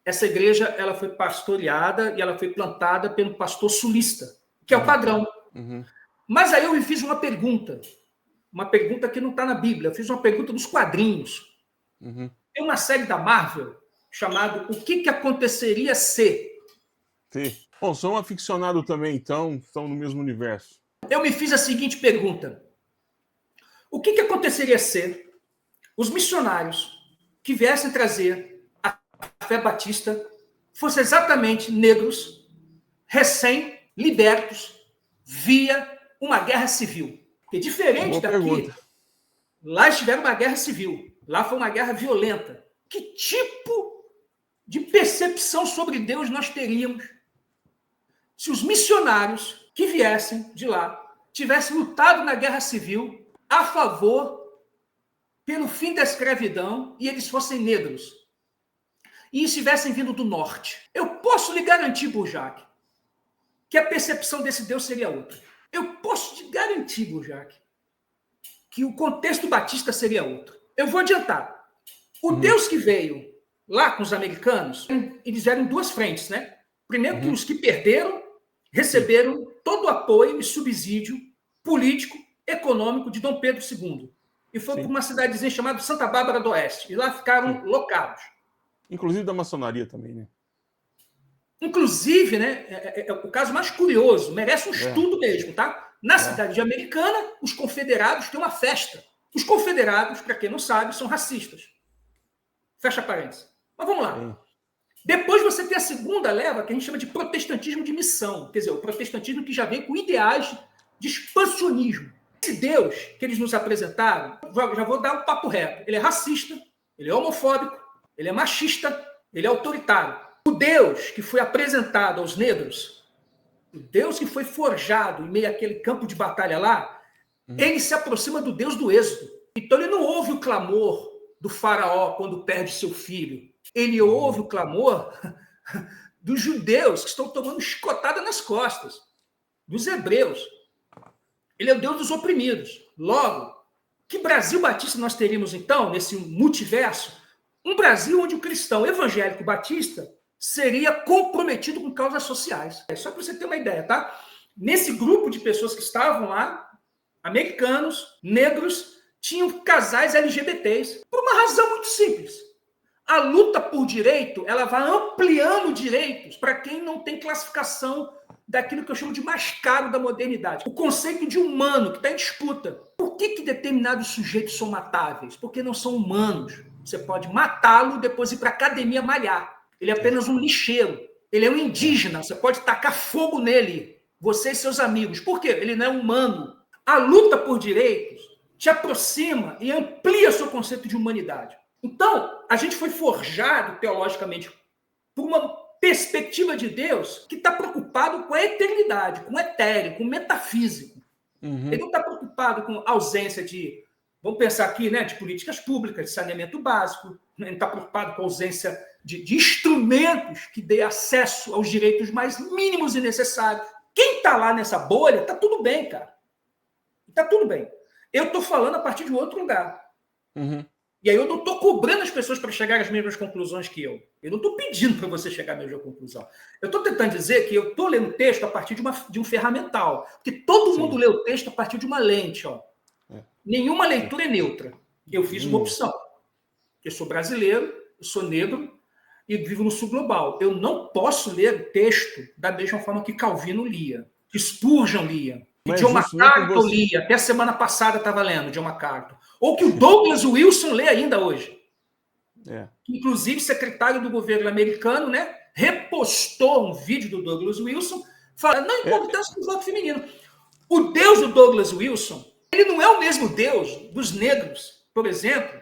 essa igreja ela foi pastoreada e ela foi plantada pelo pastor sulista. que é o padrão. Uhum. Mas aí eu me fiz uma pergunta que não está na Bíblia, eu fiz uma pergunta nos quadrinhos. Uhum. Tem uma série da Marvel chamada O que Aconteceria Se? Sim. Bom, sou um aficionado também, então estão no mesmo universo. Eu me fiz a seguinte pergunta. O que aconteceria se os missionários que viessem trazer a fé batista fossem exatamente negros, recém-libertos, via uma guerra civil? Porque diferente Boa daqui, pergunta. lá estiveram uma guerra civil, lá foi uma guerra violenta. Que tipo de percepção sobre Deus nós teríamos se os missionários que viessem de lá tivessem lutado na guerra civil a favor pelo fim da escravidão e eles fossem negros e estivessem vindo do norte? Eu posso lhe garantir, Burjac, que a percepção desse Deus seria outra. Eu posso te garantir, Burjac, que o contexto batista seria outro. Eu vou adiantar. O Deus que veio lá com os americanos, eles eram em duas frentes, né? Primeiro que os que perderam receberam todo o apoio e subsídio político, econômico de Dom Pedro II. E foi para uma cidadezinha chamada Santa Bárbara do Oeste. E lá ficaram locados. Inclusive da maçonaria também, né? Inclusive, né, é o caso mais curioso, merece um estudo mesmo, tá? Na cidade de Americana, os confederados têm uma festa. Os confederados, para quem não sabe, são racistas. Fecha parênteses. Mas vamos lá. Depois você tem a segunda leva, que a gente chama de protestantismo de missão. Quer dizer, o protestantismo que já vem com ideais de expansionismo. Esse Deus que eles nos apresentaram, já vou dar um papo reto. Ele é racista, ele é homofóbico, ele é machista, ele é autoritário. O Deus que foi apresentado aos negros, o Deus que foi forjado em meio àquele campo de batalha lá, ele se aproxima do Deus do Êxodo. Então ele não ouve o clamor do faraó quando perde seu filho. Ele ouve o clamor dos judeus que estão tomando chicotada nas costas, dos hebreus. Ele é o Deus dos oprimidos. Logo, que Brasil batista nós teríamos, então, nesse multiverso? Um Brasil onde o cristão evangélico batista seria comprometido com causas sociais. É só para você ter uma ideia, tá? Nesse grupo de pessoas que estavam lá, americanos, negros, tinham casais LGBTs, por uma razão muito simples. A luta por direito, ela vai ampliando direitos para quem não tem classificação daquilo que eu chamo de mais caro da modernidade. O conceito de humano que está em disputa. Por que determinados sujeitos são matáveis? Porque não são humanos. Você pode matá-lo e depois ir para a academia malhar. Ele é apenas um lixeiro. Ele é um indígena. Você pode tacar fogo nele, você e seus amigos. Por quê? Ele não é humano. A luta por direitos te aproxima e amplia seu conceito de humanidade. Então, a gente foi forjado teologicamente por uma perspectiva de Deus que está preocupado com a eternidade, com o etéreo, com o metafísico. Ele não está preocupado com a ausência de, vamos pensar aqui, né, de políticas públicas, de saneamento básico. Ele não está preocupado com a ausência de instrumentos que dê acesso aos direitos mais mínimos e necessários. Quem está lá nessa bolha, está tudo bem, cara. Está tudo bem. Eu estou falando a partir de um outro lugar. E aí eu não estou cobrando as pessoas para chegar às mesmas conclusões que eu. Eu não estou pedindo para você chegar à mesma conclusão. Eu estou tentando dizer que eu estou lendo o texto a partir de um ferramental. Porque todo mundo lê o texto a partir de uma lente. Ó. Nenhuma leitura é neutra. Eu fiz uma opção. Eu sou brasileiro, eu sou negro e vivo no sul global. Eu não posso ler o texto da mesma forma que Calvino lia, que Spurgeon lia, que John MacArthur lia. Até a semana passada estava lendo John MacArthur. Ou que o Douglas Wilson lê ainda hoje. Inclusive, secretário do governo americano, né, repostou um vídeo do Douglas Wilson falando da importância do voto feminino. O Deus do Douglas Wilson, ele não é o mesmo Deus dos negros. Por exemplo,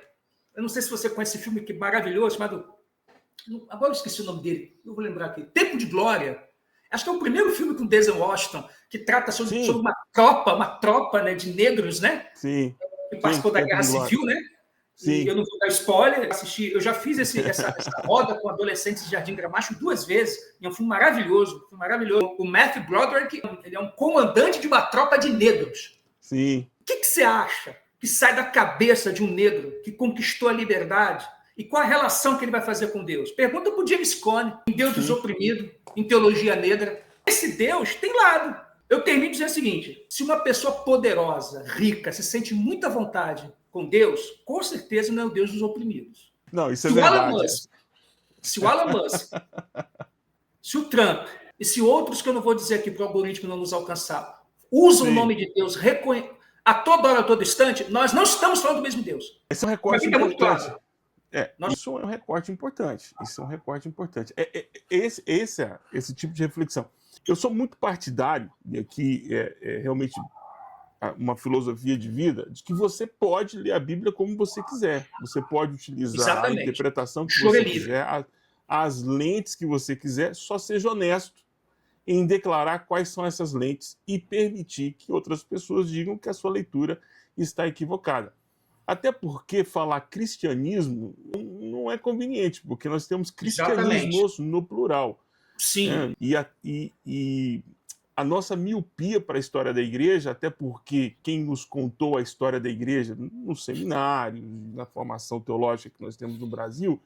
eu não sei se você conhece esse filme que é maravilhoso, chamado... Agora eu esqueci o nome dele, eu vou lembrar aqui. Tempo de Glória. Acho que é o primeiro filme com Denzel Washington que trata sobre uma tropa, né, de negros, né? Sim. Que participou da Guerra Civil, né? Sim. E eu não vou dar spoiler, eu já fiz essa roda com adolescentes de Jardim Gramacho 2 vezes, e é um filme maravilhoso, O Matthew Broderick, ele é um comandante de uma tropa de negros. Sim. O que você acha que sai da cabeça de um negro que conquistou a liberdade? E qual a relação que ele vai fazer com Deus? Pergunta para o James Cone, em Deus dos Oprimidos, em Teologia Negra. Esse Deus tem lado. Eu termino dizendo o seguinte: se uma pessoa poderosa, rica, se sente muita vontade com Deus, com certeza não é o Deus dos oprimidos. Não, isso é Se o Alan verdade. Musk, se o Alan Musk, se o Trump e se outros que eu não vou dizer aqui para o algoritmo não nos alcançar, usam Sim. o nome de Deus a toda hora, a todo instante, nós não estamos falando do mesmo Deus. Esse é um recorte Mas fica muito importante. claro. Isso é um recorte importante. Isso é um recorte importante. Esse tipo de reflexão. Eu sou muito partidário, e aqui é realmente uma filosofia de vida, de que você pode ler a Bíblia como você quiser. Você pode utilizar Exatamente. a interpretação que Choro você é livre. quiser, as lentes que você quiser, só seja honesto em declarar quais são essas lentes e permitir que outras pessoas digam que a sua leitura está equivocada. Até porque falar cristianismo não é conveniente, porque nós temos cristianismos no plural. Sim. E a nossa miopia para a história da igreja, até porque quem nos contou a história da igreja no seminário, na formação teológica que nós temos no Brasil,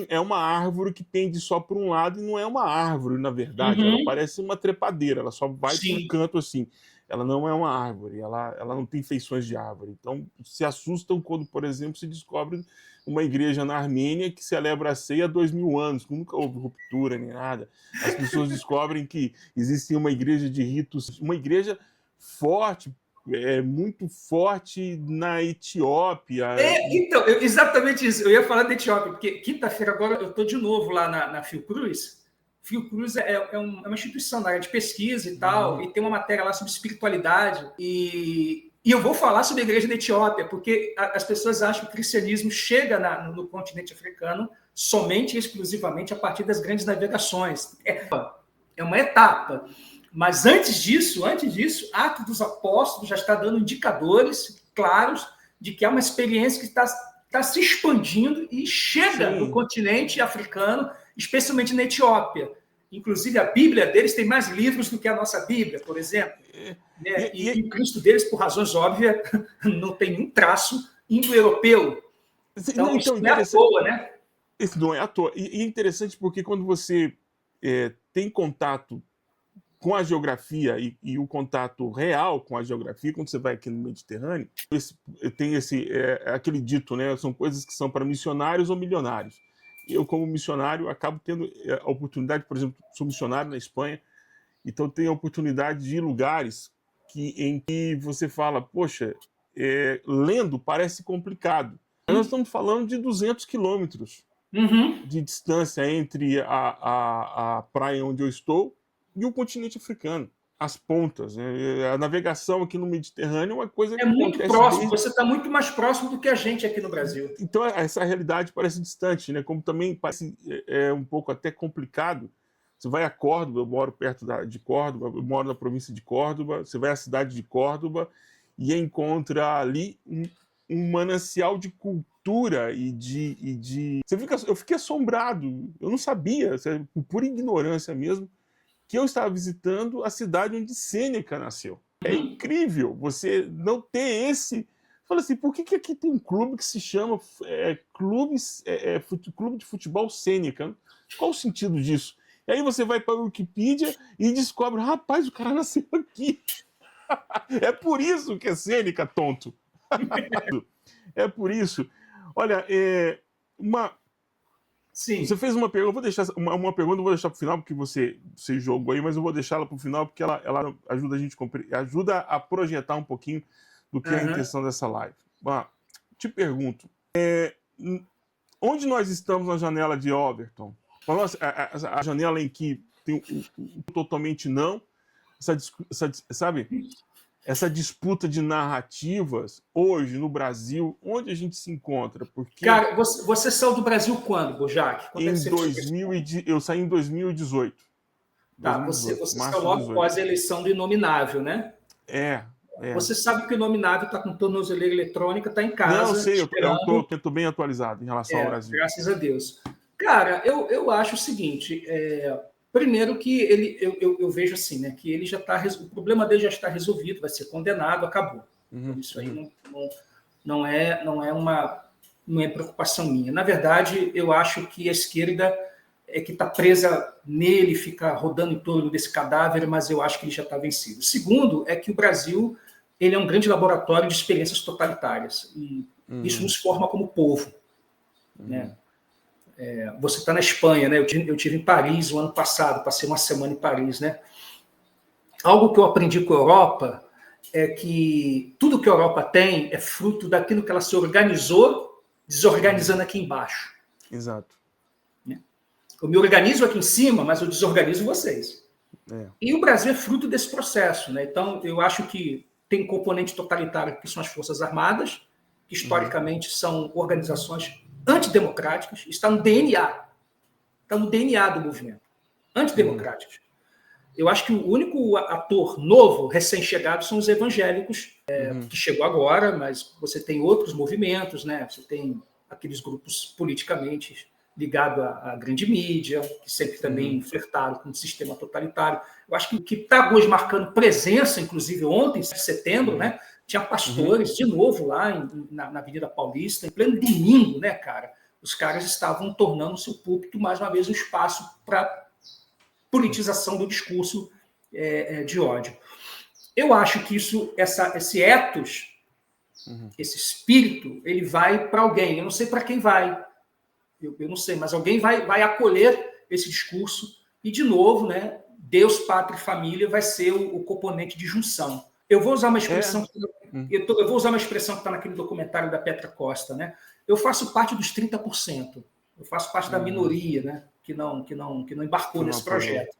é uma árvore que pende só por um lado e não é uma árvore, na verdade. Ela parece uma trepadeira, ela só vai para um canto assim. Ela não é uma árvore, ela não tem feições de árvore. Então, se assustam quando, por exemplo, se descobre uma igreja na Armênia que celebra a ceia há 2000 anos, que nunca houve ruptura nem nada. As pessoas descobrem que existe uma igreja de ritos, uma igreja forte, muito forte na Etiópia. Então, exatamente isso. Eu ia falar da Etiópia, porque quinta-feira agora eu estou de novo lá na Fiocruz. Fiocruz é uma instituição na área de pesquisa e tal, e tem uma matéria lá sobre espiritualidade. E eu vou falar sobre a igreja da Etiópia, porque as pessoas acham que o cristianismo chega no continente africano somente e exclusivamente a partir das grandes navegações. É uma etapa. Mas antes disso, Atos dos Apóstolos já está dando indicadores claros de que há uma experiência que está se expandindo e chega no continente africano, especialmente na Etiópia. Inclusive, a Bíblia deles tem mais livros do que a nossa Bíblia, por exemplo. E o Cristo deles, por razões óbvias, não tem nenhum traço indo-europeu. Então, isso não é à toa, né? Isso não é à toa. E é interessante porque quando você tem contato com a geografia e o contato real com a geografia, quando você vai aqui no Mediterrâneo, tem aquele dito, né? São coisas que são para missionários ou milionários. Eu, como missionário, acabo tendo a oportunidade, por exemplo, sou missionário na Espanha, então tenho a oportunidade de ir em lugares em que você fala, poxa, lendo parece complicado. Mas nós estamos falando de 200 quilômetros de distância entre a praia onde eu estou e o continente africano, as pontas. A navegação aqui no Mediterrâneo é uma coisa que muito próximo, você está muito mais próximo do que a gente aqui no Brasil. Então, essa realidade parece distante, né? Como também parece um pouco até complicado. Você vai a Córdoba, eu moro perto de Córdoba, eu moro na província de Córdoba, você vai à cidade de Córdoba e encontra ali um manancial de cultura e de... Eu fiquei assombrado, eu não sabia, por pura ignorância mesmo, que eu estava visitando a cidade onde Sêneca nasceu. É incrível você não ter esse... Fala assim, por que aqui tem um clube que se chama Clube de Futebol Sêneca? Qual o sentido disso? E aí você vai para a Wikipedia e descobre, rapaz, o cara nasceu aqui. É por isso que é Sêneca, tonto. É por isso. Olha, Sim. Você fez uma pergunta, eu vou deixar uma pergunta, eu vou deixar para o final, porque você jogou aí, mas eu vou deixá-la para o final, porque ela ajuda a gente ajuda a projetar um pouquinho do que é a intenção dessa live. Te pergunto, onde nós estamos na janela de Overton? A janela em que tem o totalmente não, essa disputa de narrativas hoje no Brasil, onde a gente se encontra? Porque cara, você saiu do Brasil quando, Bojac? Eu saí em 2018. Tá, você saiu logo após a eleição do Inominável, né? Você sabe que o Inominável está com tornozeleira eletrônica, está em casa. Não, sei, eu estou bem atualizado em relação ao Brasil. Graças a Deus. Cara, eu acho o seguinte, primeiro que eu vejo assim, né, que ele já está, o problema dele já está resolvido, vai ser condenado, acabou. Isso aí não é preocupação minha. Na verdade, eu acho que a esquerda que está presa nele, fica rodando em torno desse cadáver, mas eu acho que ele já está vencido. Segundo, é que o Brasil ele é um grande laboratório de experiências totalitárias, e isso nos forma como povo. Né? Você está na Espanha, né? Eu tive em Paris o ano passado, passei uma semana em Paris. Né? Algo que eu aprendi com a Europa é que tudo que a Europa tem é fruto daquilo que ela se organizou, desorganizando aqui embaixo. Exato. Eu me organizo aqui em cima, mas eu desorganizo vocês. E o Brasil é fruto desse processo. Né? Então, eu acho que tem um componente totalitário, que são as Forças Armadas, que historicamente são organizações antidemocráticas, está no DNA. Está no DNA do movimento. Antidemocráticas. Eu acho que o único ator novo, recém-chegado, são os evangélicos, que chegou agora, mas você tem outros movimentos, né? Você tem aqueles grupos politicamente ligados à grande mídia, que sempre também flertaram com o sistema totalitário. Eu acho que o que está hoje marcando presença, inclusive ontem, 7 de setembro, né? Tinha pastores de novo lá na Avenida Paulista, em pleno domingo, né, cara? Os caras estavam tornando o seu púlpito, mais uma vez, um espaço para politização do discurso de ódio. Eu acho que esse ethos, esse espírito, ele vai para alguém. Eu não sei para quem vai. Eu não sei, mas alguém vai acolher esse discurso e, de novo, né, Deus, Pátria e Família vai ser o componente de junção. Eu vou usar uma expressão eu vou usar uma expressão que está naquele documentário da Petra Costa. Né? Eu faço parte dos 30%. Eu faço parte da minoria, né, que não embarcou nesse projeto.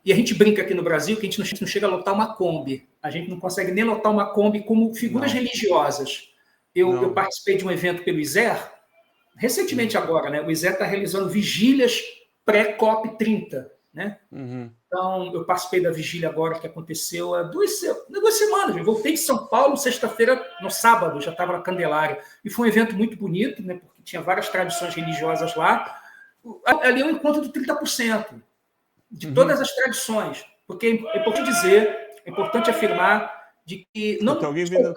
E a gente brinca aqui no Brasil que a gente não chega a lotar uma Kombi. A gente não consegue nem lotar uma Kombi como figuras religiosas. Eu participei de um evento pelo ISER, recentemente agora, né? O ISER está realizando vigílias pré-COP30. Né? Então, eu participei da vigília agora que aconteceu há 2 semanas. Eu voltei de São Paulo, sexta-feira, no sábado, já estava na Candelária. E foi um evento muito bonito, né? Porque tinha várias tradições religiosas lá. Ali é um encontro do 30%. De todas as tradições, porque é importante dizer, é importante afirmar de que não. Tem alguém vendendo...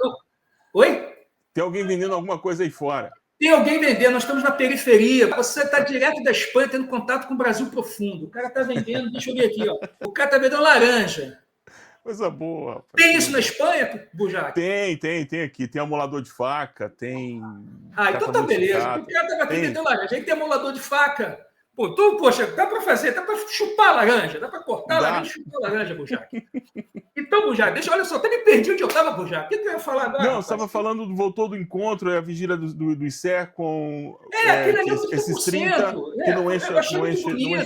Oi? Tem alguém vendendo alguma coisa aí fora. Tem alguém vendendo, nós estamos na periferia. Você está direto da Espanha, tendo contato com o Brasil profundo. O cara está vendendo, deixa eu ver aqui, ó. O cara está vendendo laranja. Coisa boa, rapaz. Tem isso na Espanha, Bujac? Tem aqui. Tem amolador de faca, tem. Então tá beleza. O cara estava aqui vendendo laranja. Aí tem amolador de faca. Pô, então, poxa, dá para fazer, dá para chupar laranja, dá para cortar laranja e chupar laranja, Bujac. Então, Bujac, olha só, até me perdi onde eu estava, Bujac. O que eu ia falar agora? Não, você estava falando, voltou do encontro, a vigília do ICER com esses 30 que não enche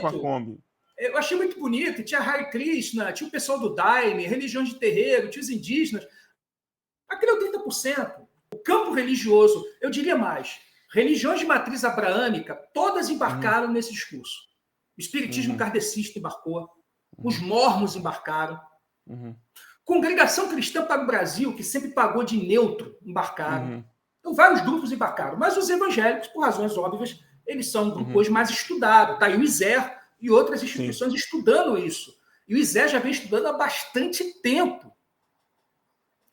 uma Kombi. Eu achei muito bonito, tinha Hare Krishna, tinha o pessoal do Daime, religiões de terreiro, tinha os indígenas. Aquilo é o 30%. O campo religioso, eu diria mais, religiões de matriz abraâmica, todas embarcaram nesse discurso. O espiritismo kardecista embarcou, os mormons embarcaram, Congregação Cristã para o Brasil, que sempre pagou de neutro, embarcaram. Então, vários grupos embarcaram. Mas os evangélicos, por razões óbvias, eles são um grupo hoje mais estudado. Tá aí o ISER e outras instituições estudando isso. E o ISER já vem estudando há bastante tempo.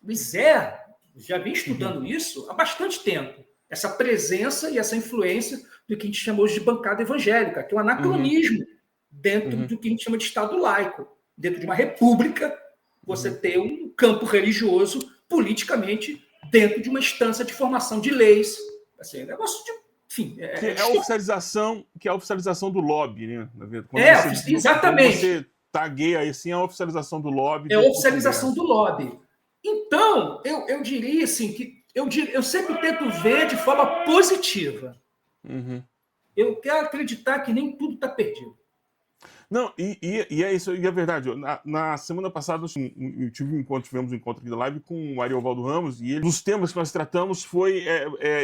O ISER já vem estudando isso há bastante tempo. Essa presença e essa influência do que a gente chama hoje de bancada evangélica, que é um anacronismo dentro do que a gente chama de Estado laico. Dentro de uma república, você ter um campo religioso politicamente dentro de uma instância de formação de leis. Assim, é um negócio de... Enfim, é a oficialização do lobby, né? Exatamente. Quando você tagueia assim, é a oficialização do lobby. É a oficialização do lobby. Então, eu diria assim, que eu sempre tento ver de forma positiva. Eu quero acreditar que nem tudo está perdido. Não, e é isso, e é verdade. Na semana passada, tivemos um encontro aqui da live com o Ariovaldo Ramos, e dos temas que nós tratamos foi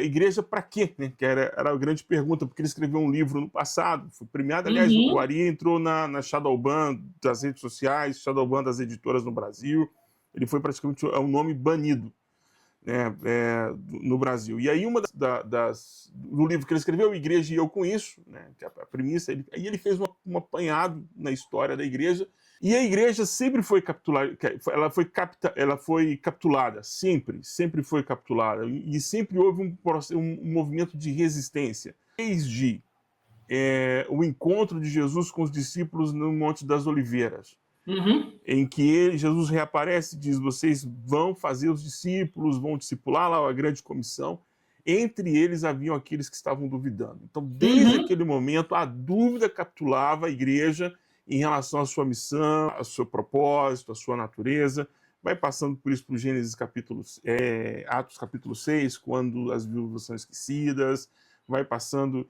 igreja para quê? Né? Que era a grande pergunta, porque ele escreveu um livro no passado, foi premiado, aliás, o Ari entrou na Shadowban das redes sociais, Shadowban das editoras no Brasil, ele foi praticamente um nome banido. No Brasil. E aí do livro que ele escreveu, Igreja e Eu com Isso, né, que é a premissa, aí ele fez um apanhado na história da igreja, e a igreja sempre foi capturada, ela foi capitulada, sempre foi capitulada, e sempre houve um movimento de resistência, desde o encontro de Jesus com os discípulos no Monte das Oliveiras, em que Jesus reaparece e diz: vocês vão fazer os discípulos, vão discipular lá a grande comissão. Entre eles haviam aqueles que estavam duvidando. Então, desde aquele momento, a dúvida capturava a igreja em relação à sua missão, ao seu propósito, à sua natureza. Vai passando por isso para o Gênesis Atos capítulo 6, quando as viúvas são esquecidas, vai passando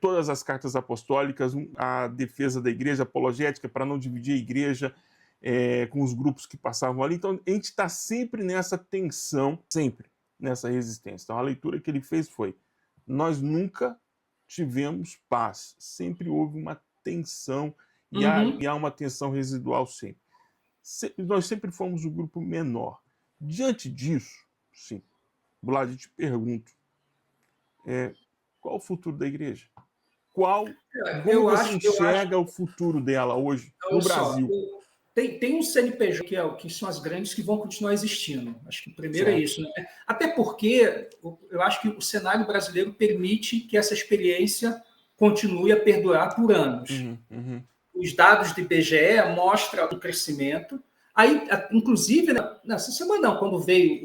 todas as cartas apostólicas, a defesa da igreja, apologética, para não dividir a igreja com os grupos que passavam ali. Então, a gente está sempre nessa tensão, sempre nessa resistência. Então, a leitura que ele fez foi: nós nunca tivemos paz, sempre houve uma tensão, e há uma tensão residual sempre. Nós sempre fomos o grupo menor. Diante disso, sim, Vlad, eu te pergunto, qual o futuro da igreja? Como você enxerga o futuro dela hoje no Brasil? Tem um CNPJ que são as grandes que vão continuar existindo. Acho que primeiro é isso, né? Até porque eu acho que o cenário brasileiro permite que essa experiência continue a perdurar por anos. Os dados do IBGE mostram o crescimento. Aí, inclusive, nessa semana, quando veio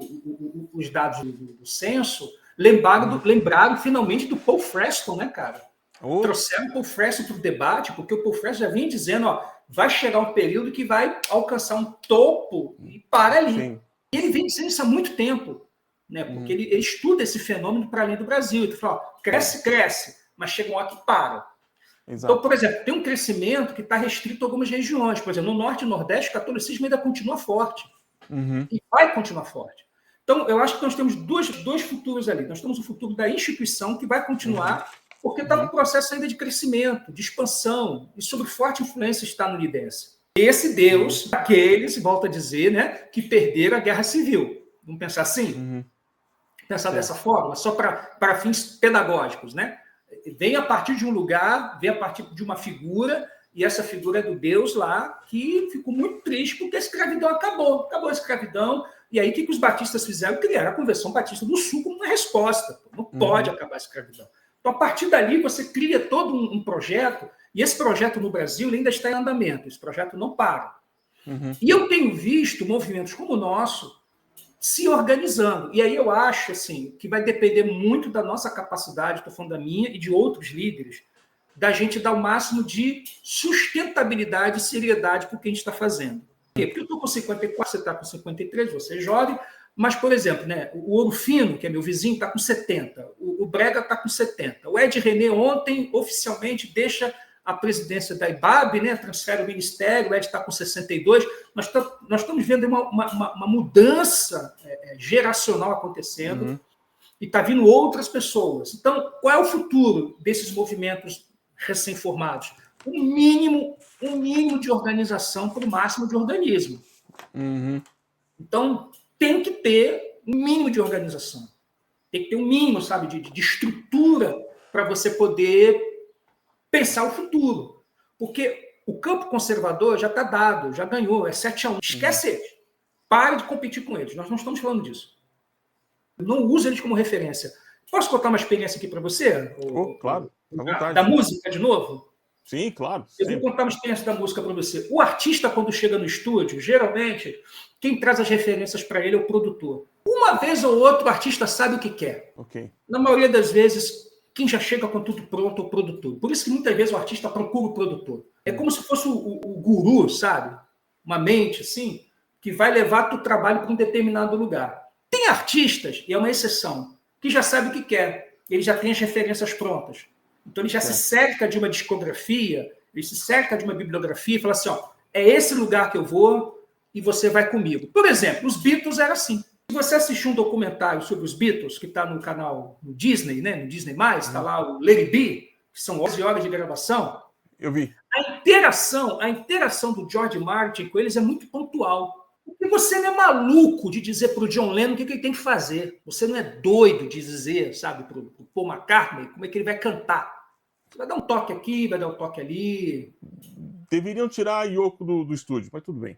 os dados do censo, lembraram finalmente do Paul Freston, né, cara? Trouxeram o Paul Freston para o debate, porque o Paul Freston já vinha dizendo, vai chegar um período que vai alcançar um topo e para ali. Sim. E ele vem dizendo isso há muito tempo, né? Porque ele estuda esse fenômeno para além do Brasil. Ele fala, cresce, mas chega uma hora que para. Exato. Então, por exemplo, tem um crescimento que está restrito a algumas regiões. Por exemplo, no Norte e Nordeste, o catolicismo ainda continua forte. E vai continuar forte. Então, eu acho que nós temos dois futuros ali. Nós temos o futuro da instituição, que vai continuar, porque está num processo ainda de crescimento, de expansão, e sob forte influência está no Lidência. Esse Deus, aqueles, volto a dizer, né, que perderam a guerra civil. Vamos pensar assim? Pensar dessa forma, só para fins pedagógicos, né? Vem a partir de um lugar, vem a partir de uma figura, e essa figura é do Deus lá, que ficou muito triste porque a escravidão acabou a escravidão, e aí o que os batistas fizeram? Criaram a Convenção Batista do Sul como uma resposta. Não pode acabar a escravidão. Então, a partir dali, você cria todo um projeto, e esse projeto no Brasil ainda está em andamento, esse projeto não para. E eu tenho visto movimentos como o nosso se organizando. E aí eu acho assim, que vai depender muito da nossa capacidade, estou falando da minha e de outros líderes, da gente dar o máximo de sustentabilidade e seriedade para o que a gente está fazendo. Por quê? Porque eu estou com 54, você está com 53, você é jovem, mas, por exemplo, né, o Ouro Fino, que é meu vizinho, está com 70, o Brega está com 70. O Ed René ontem, oficialmente, deixa a presidência da IBAB, né, transfere o ministério, o Ed está com 62. Nós estamos vendo uma mudança geracional acontecendo e está vindo outras pessoas. Então, qual é o futuro desses movimentos recém-formados? Um mínimo de organização para o máximo de organismo. Então, tem que ter um mínimo de organização. Tem que ter um mínimo, sabe, de estrutura para você poder pensar o futuro. Porque o campo conservador já está dado, já ganhou, é 7-1. Esquece eles. Pare de competir com eles. Nós não estamos falando disso. Não use eles como referência. Posso contar uma experiência aqui para você? Claro, à vontade. Da música, de novo? Sim, claro. Eu vou contar uma experiência da música para você. O artista, quando chega no estúdio, geralmente, quem traz as referências para ele é o produtor. Uma vez ou outra, o artista sabe o que quer. Na maioria das vezes, quem já chega com tudo pronto é o produtor. Por isso que muitas vezes o artista procura o produtor. É como se fosse o guru, sabe? Uma mente, assim, que vai levar o trabalho para um determinado lugar. Tem artistas, e é uma exceção, que já sabe o que quer. Ele já tem as referências prontas. Então ele já se cerca de uma discografia, ele se cerca de uma bibliografia e fala assim, é esse lugar que eu vou e você vai comigo. Por exemplo, os Beatles era assim. Se você assistir um documentário sobre os Beatles, que está no canal no Disney, né? No Disney+, está lá o Let It Be, que são 11 horas de gravação. Eu vi. A interação do George Martin com eles é muito pontual. Porque você não é maluco de dizer para o John Lennon o que ele tem que fazer. Você não é doido de dizer, sabe, para o Paul McCartney como é que ele vai cantar. Você vai dar um toque aqui, vai dar um toque ali. Deveriam tirar a Yoko do estúdio, mas tudo bem.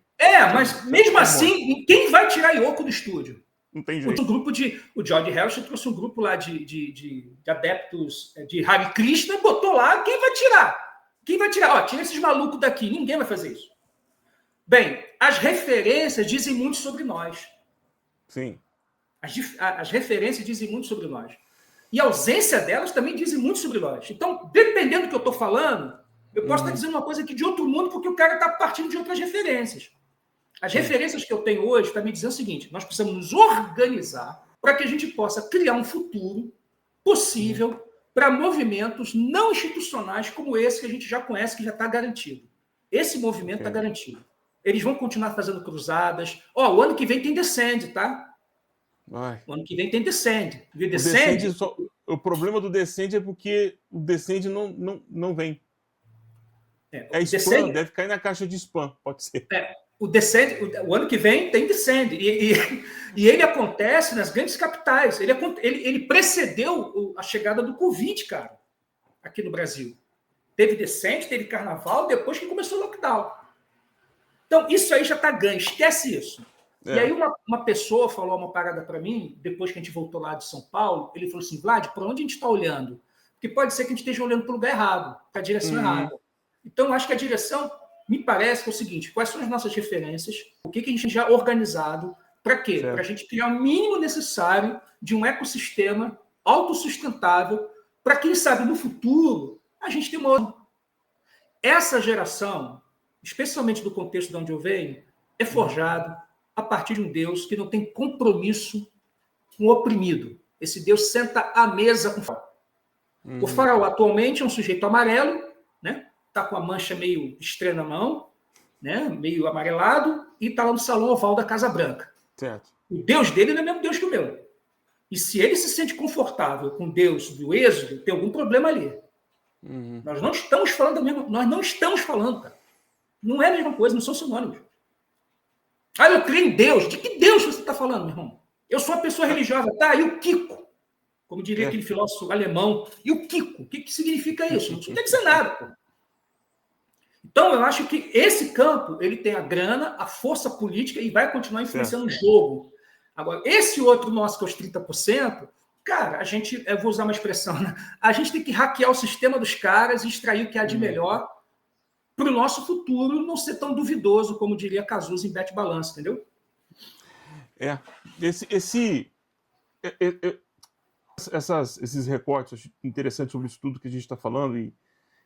Mas mesmo assim, quem vai tirar a Yoko do estúdio? Não tem Um jeito. grupo o George Harrison trouxe um grupo lá de adeptos de Hare Krishna e botou lá, quem vai tirar? Quem vai tirar? Ó, tira esses malucos daqui, ninguém vai fazer isso. Bem, as referências dizem muito sobre nós. Sim. As referências dizem muito sobre nós. E a ausência delas também dizem muito sobre nós. Então, dependendo do que eu estou falando, eu posso estar dizendo uma coisa aqui de outro mundo, porque o cara está partindo de outras referências. As referências que eu tenho hoje estão me dizendo o seguinte: nós precisamos nos organizar para que a gente possa criar um futuro possível para movimentos não institucionais como esse que a gente já conhece, que já está garantido. Esse movimento está garantido. Eles vão continuar fazendo cruzadas. Ó, o ano que vem tem Descende, tá? Ai. O ano que vem tem Descende. O problema do Descende é porque o Descende não vem. É spam, Descende, deve cair na caixa de spam, pode ser. O Descende, o ano que vem tem Descende. E ele acontece nas grandes capitais. Ele precedeu a chegada do Covid, cara, aqui no Brasil. Teve Descende, teve Carnaval, depois que começou o lockdown. Então, isso aí já está ganho, esquece isso. E aí uma pessoa falou uma parada para mim, depois que a gente voltou lá de São Paulo, ele falou assim: Vlad, para onde a gente está olhando? Porque pode ser que a gente esteja olhando para o lugar errado, para a direção errada. Então, eu acho que a direção, me parece que é o seguinte: quais são as nossas referências, o que a gente já organizado, para quê? Para a gente criar o mínimo necessário de um ecossistema autossustentável, para quem sabe no futuro a gente ter uma outra. Essa geração, especialmente do contexto de onde eu venho, é forjado a partir de um Deus que não tem compromisso com o oprimido. Esse Deus senta à mesa com o faraó. O faraó atualmente é um sujeito amarelo, né? Tá com a mancha meio estranha na mão, né? Meio amarelado, e está lá no salão oval da Casa Branca. Certo. O Deus dele não é o mesmo Deus que o meu. E se ele se sente confortável com Deus do Êxodo, tem algum problema ali. Nós não estamos falando da mesma. Nós não estamos falando, cara. Não é a mesma coisa, não são sinônimos. Ah, eu creio em Deus. De que Deus você está falando, meu irmão? Eu sou uma pessoa religiosa, tá? E o Kiko? Como diria aquele filósofo alemão. E o Kiko? O que significa isso? Não quer dizer nada, pô. Então, eu acho que esse campo, ele tem a grana, a força política e vai continuar influenciando o jogo. Agora, esse outro nosso, que é os 30%, cara, eu vou usar uma expressão, né? A gente tem que hackear o sistema dos caras e extrair o que há de melhor para o nosso futuro não ser tão duvidoso, como diria Cazuza em Bet Balanço, entendeu? Esses recortes interessantes sobre isso tudo que a gente está falando, e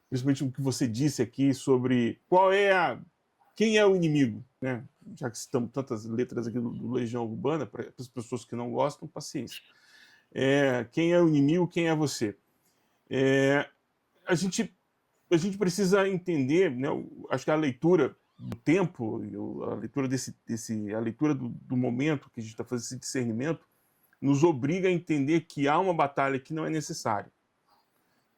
principalmente o que você disse aqui sobre quem é o inimigo, né? Já que citamos tantas letras aqui do Legião Urbana, para as pessoas que não gostam, paciência. Quem é o inimigo, quem é você? A gente precisa entender, né? Acho que a leitura do tempo, a leitura a leitura do momento que a gente está fazendo esse discernimento, nos obriga a entender que há uma batalha que não é necessária.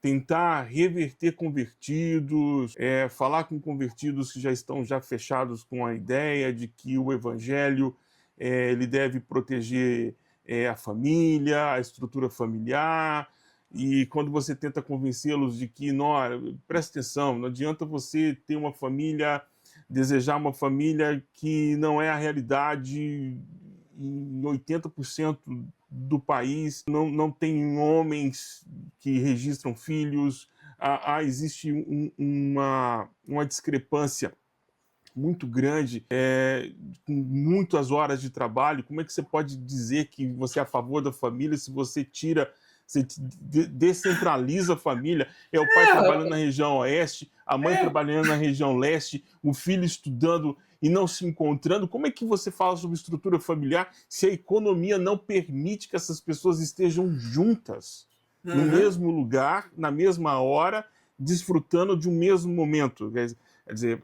Tentar reverter convertidos, falar com convertidos que já estão fechados com a ideia de que o evangelho ele deve proteger a família, a estrutura familiar. E quando você tenta convencê-los de que, presta atenção, não adianta você ter uma família, desejar uma família que não é a realidade em 80% do país, não tem homens que registram filhos, existe uma discrepância muito grande, com muitas horas de trabalho. Como é que você pode dizer que você é a favor da família se você descentraliza a família? É o pai trabalhando na região oeste, a mãe trabalhando na região leste, o filho estudando e não se encontrando. Como é que você fala sobre estrutura familiar se a economia não permite que essas pessoas estejam juntas, no mesmo lugar, na mesma hora, desfrutando de um mesmo momento? Quer dizer,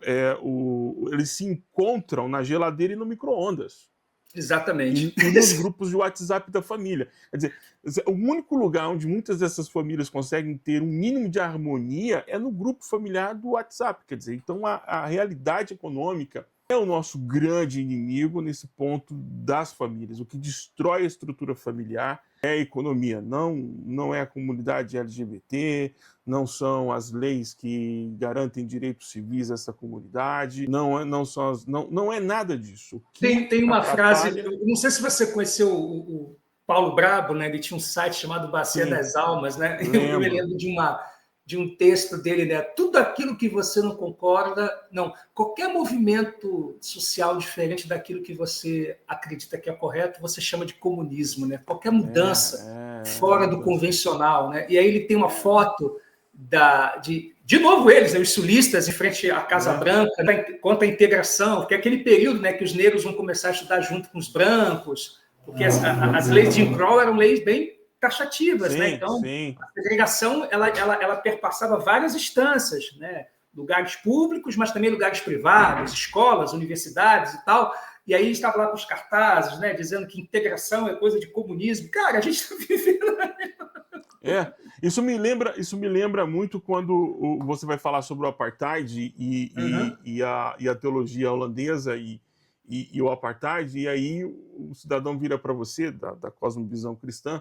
eles se encontram na geladeira e no micro-ondas. Exatamente. E nos grupos de WhatsApp da família. Quer dizer, o único lugar onde muitas dessas famílias conseguem ter um mínimo de harmonia é no grupo familiar do WhatsApp. Quer dizer, então a realidade econômica é o nosso grande inimigo nesse ponto das famílias. O que destrói a estrutura familiar é a economia, não é a comunidade LGBT, não são as leis que garantem direitos civis a essa comunidade, não é nada disso. Tem uma frase, eu não sei se você conheceu o Paulo Brabo, né? Ele tinha um site chamado Bacia das Almas, né? Eu me lembro de um texto dele, né? Tudo aquilo que você não concorda, qualquer movimento social diferente daquilo que você acredita que é correto, você chama de comunismo, né? Qualquer mudança fora do convencional, né? E aí ele tem uma foto de novo eles, né, os sulistas em frente à Casa Branca, né, contra a integração, que é aquele período, né, que os negros vão começar a estudar junto com os brancos, porque as leis de Jim Crow eram leis bem taxativas, né? Então, a segregação ela perpassava várias instâncias, né? Lugares públicos, mas também lugares privados, escolas, universidades e tal. E aí estava lá com os cartazes, né? Dizendo que integração é coisa de comunismo. Cara, a gente está vivendo... Isso me lembra muito quando você vai falar sobre o apartheid e a teologia holandesa e o apartheid, e aí o cidadão vira para você, da cosmovisão cristã,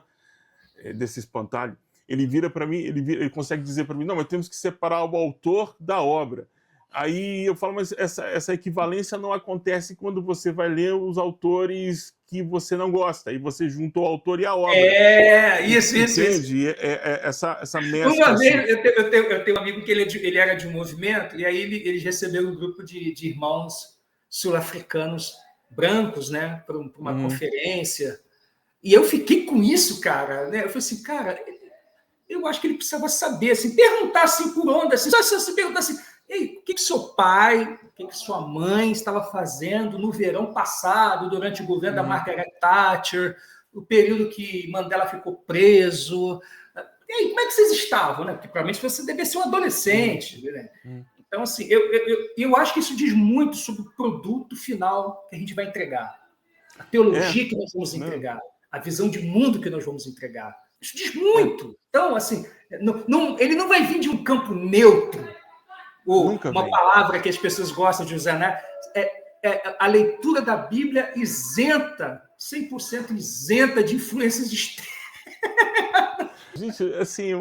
desse espantalho, ele vira para mim, ele consegue dizer para mim, não, mas temos que separar o autor da obra. Aí eu falo, mas essa equivalência não acontece quando você vai ler os autores que você não gosta, e você junta o autor e a obra. Isso. Entende? Essa mescla. Uma vez, eu tenho um amigo que ele era de um movimento, e aí eles receberam um grupo de irmãos sul-africanos brancos, né, para uma conferência. E eu fiquei com isso, cara. Né? Eu falei assim, cara, eu acho que ele precisava saber, assim, perguntar assim por onda, assim, só se perguntar assim, ei, o que seu pai, o que sua mãe estava fazendo no verão passado, durante o governo da Margaret Thatcher, o período que Mandela ficou preso. E aí, como é que vocês estavam? Né? Porque provavelmente você deve ser um adolescente. Né? Então, assim, eu acho que isso diz muito sobre o produto final que a gente vai entregar. A teologia que nós vamos entregar. A visão de mundo que nós vamos entregar. Isso diz muito. Então, assim, ele não vai vir de um campo neutro, ou uma palavra que as pessoas gostam de usar, né? A leitura da Bíblia isenta, 100% isenta de influências externas. Gente, assim,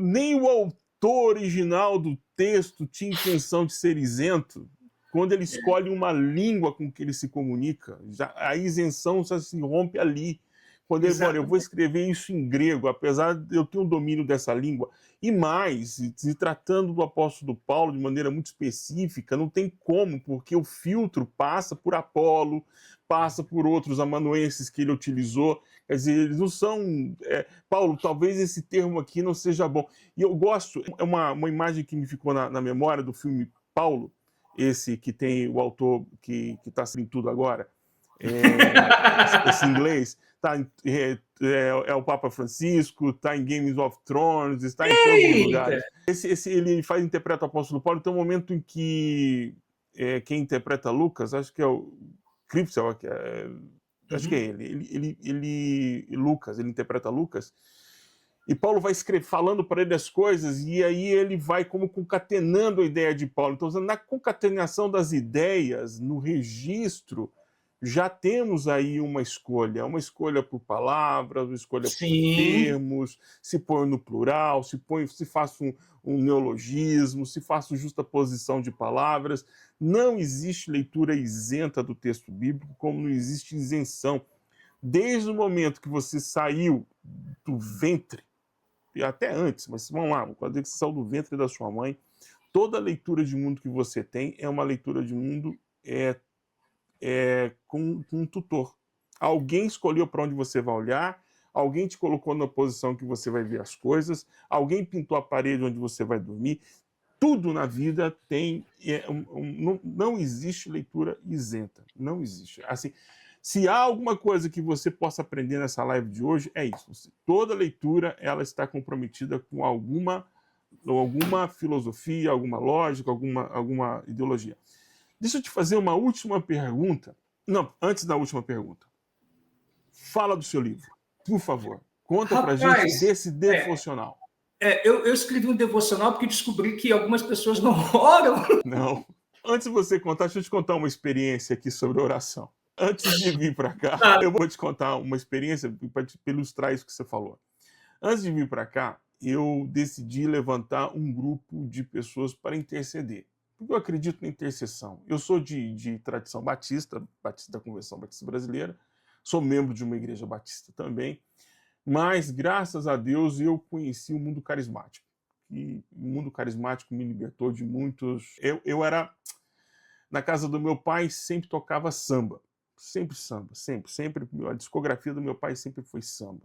nem o autor original do texto tinha intenção de ser isento. Quando ele escolhe uma língua com que ele se comunica, a isenção já se rompe ali. Quando ele fala, eu vou escrever isso em grego, apesar de eu ter um domínio dessa língua. E mais, se tratando do apóstolo Paulo de maneira muito específica, não tem como, porque o filtro passa por Apolo, passa por outros amanuenses que ele utilizou. Quer dizer, eles não são... Paulo, talvez esse termo aqui não seja bom. E eu gosto, é uma imagem que me ficou na memória do filme Paulo, esse que tem o autor que está em tudo agora, esse inglês, é o Papa Francisco, está em Games of Thrones, está em todos os lugares. Ele interpreta o apóstolo Paulo. Tem um momento em que quem interpreta Lucas, acho que é o Cripsel, acho que é ele Lucas, ele interpreta Lucas, e Paulo vai falando para ele as coisas, e aí ele vai como concatenando a ideia de Paulo. Então, na concatenação das ideias, no registro, já temos aí uma escolha por palavras, uma escolha por termos, se põe no plural, se faça um neologismo, se faça justaposição de palavras. Não existe leitura isenta do texto bíblico, como não existe isenção. Desde o momento que você saiu do ventre, e até antes, mas vamos lá, quando você saiu do ventre da sua mãe, toda leitura de mundo que você tem é uma leitura de mundo com um tutor. Alguém escolheu para onde você vai olhar, alguém te colocou na posição que você vai ver as coisas, alguém pintou a parede onde você vai dormir. Tudo na vida tem... não existe leitura isenta. Não existe. Assim, se há alguma coisa que você possa aprender nessa live de hoje, é isso. Toda leitura ela está comprometida com alguma filosofia, alguma lógica, alguma ideologia. Deixa eu te fazer uma última pergunta. Não, antes da última pergunta. Fala do seu livro, por favor. Conta pra gente desse devocional. Eu escrevi um devocional porque descobri que algumas pessoas não oram. Não. Antes de você contar, deixa eu te contar uma experiência aqui sobre oração. Antes de vir para cá, eu vou te contar uma experiência para ilustrar isso que você falou. Antes de vir para cá, eu decidi levantar um grupo de pessoas para interceder. Porque eu acredito na intercessão. Eu sou de tradição batista, batista da Convenção Batista Brasileira, sou membro de uma igreja batista também, mas, graças a Deus, eu conheci o mundo carismático. E o mundo carismático me libertou de muitos... Eu era... Na casa do meu pai, sempre tocava samba. Sempre samba, sempre. A discografia do meu pai sempre foi samba.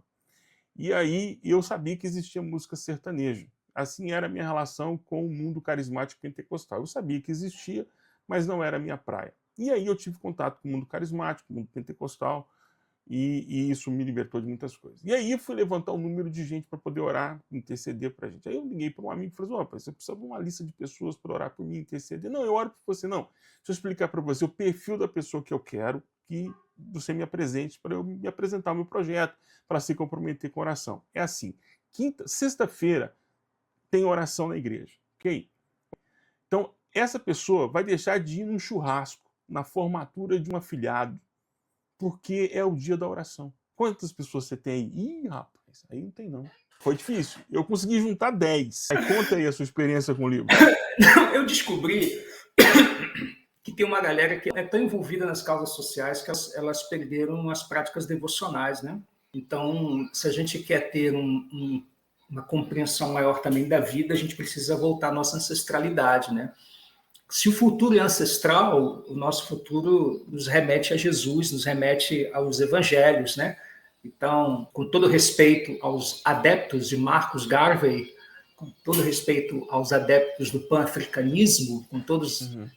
E aí eu sabia que existia música sertaneja. Assim era a minha relação com o mundo carismático pentecostal. Eu sabia que existia, mas não era a minha praia. E aí eu tive contato com o mundo carismático, com o mundo pentecostal, e isso me libertou de muitas coisas. E aí eu fui levantar um número de gente para poder orar, interceder para a gente. Aí eu liguei para um amigo e falei assim, você precisa de uma lista de pessoas para orar por mim, interceder. Não, eu oro por você. Não, deixa eu explicar para você o perfil da pessoa que eu quero que você me apresente para eu me apresentar o meu projeto, para se comprometer com oração. É assim, sexta-feira tem oração na igreja, ok? Então, essa pessoa vai deixar de ir num churrasco, na formatura de um afilhado, porque é o dia da oração. Quantas pessoas você tem aí? Ih, rapaz, aí não tem não. Foi difícil. Eu consegui juntar 10. Aí conta aí a sua experiência com o livro. Eu descobri que tem uma galera que é tão envolvida nas causas sociais que elas perderam as práticas devocionais, né? Então, se a gente quer ter uma compreensão maior também da vida, a gente precisa voltar à nossa ancestralidade, né? Se o futuro é ancestral, o nosso futuro nos remete a Jesus, nos remete aos evangelhos, né? Então, com todo respeito aos adeptos de Marcus Garvey, com todo respeito aos adeptos do pan-africanismo, com todo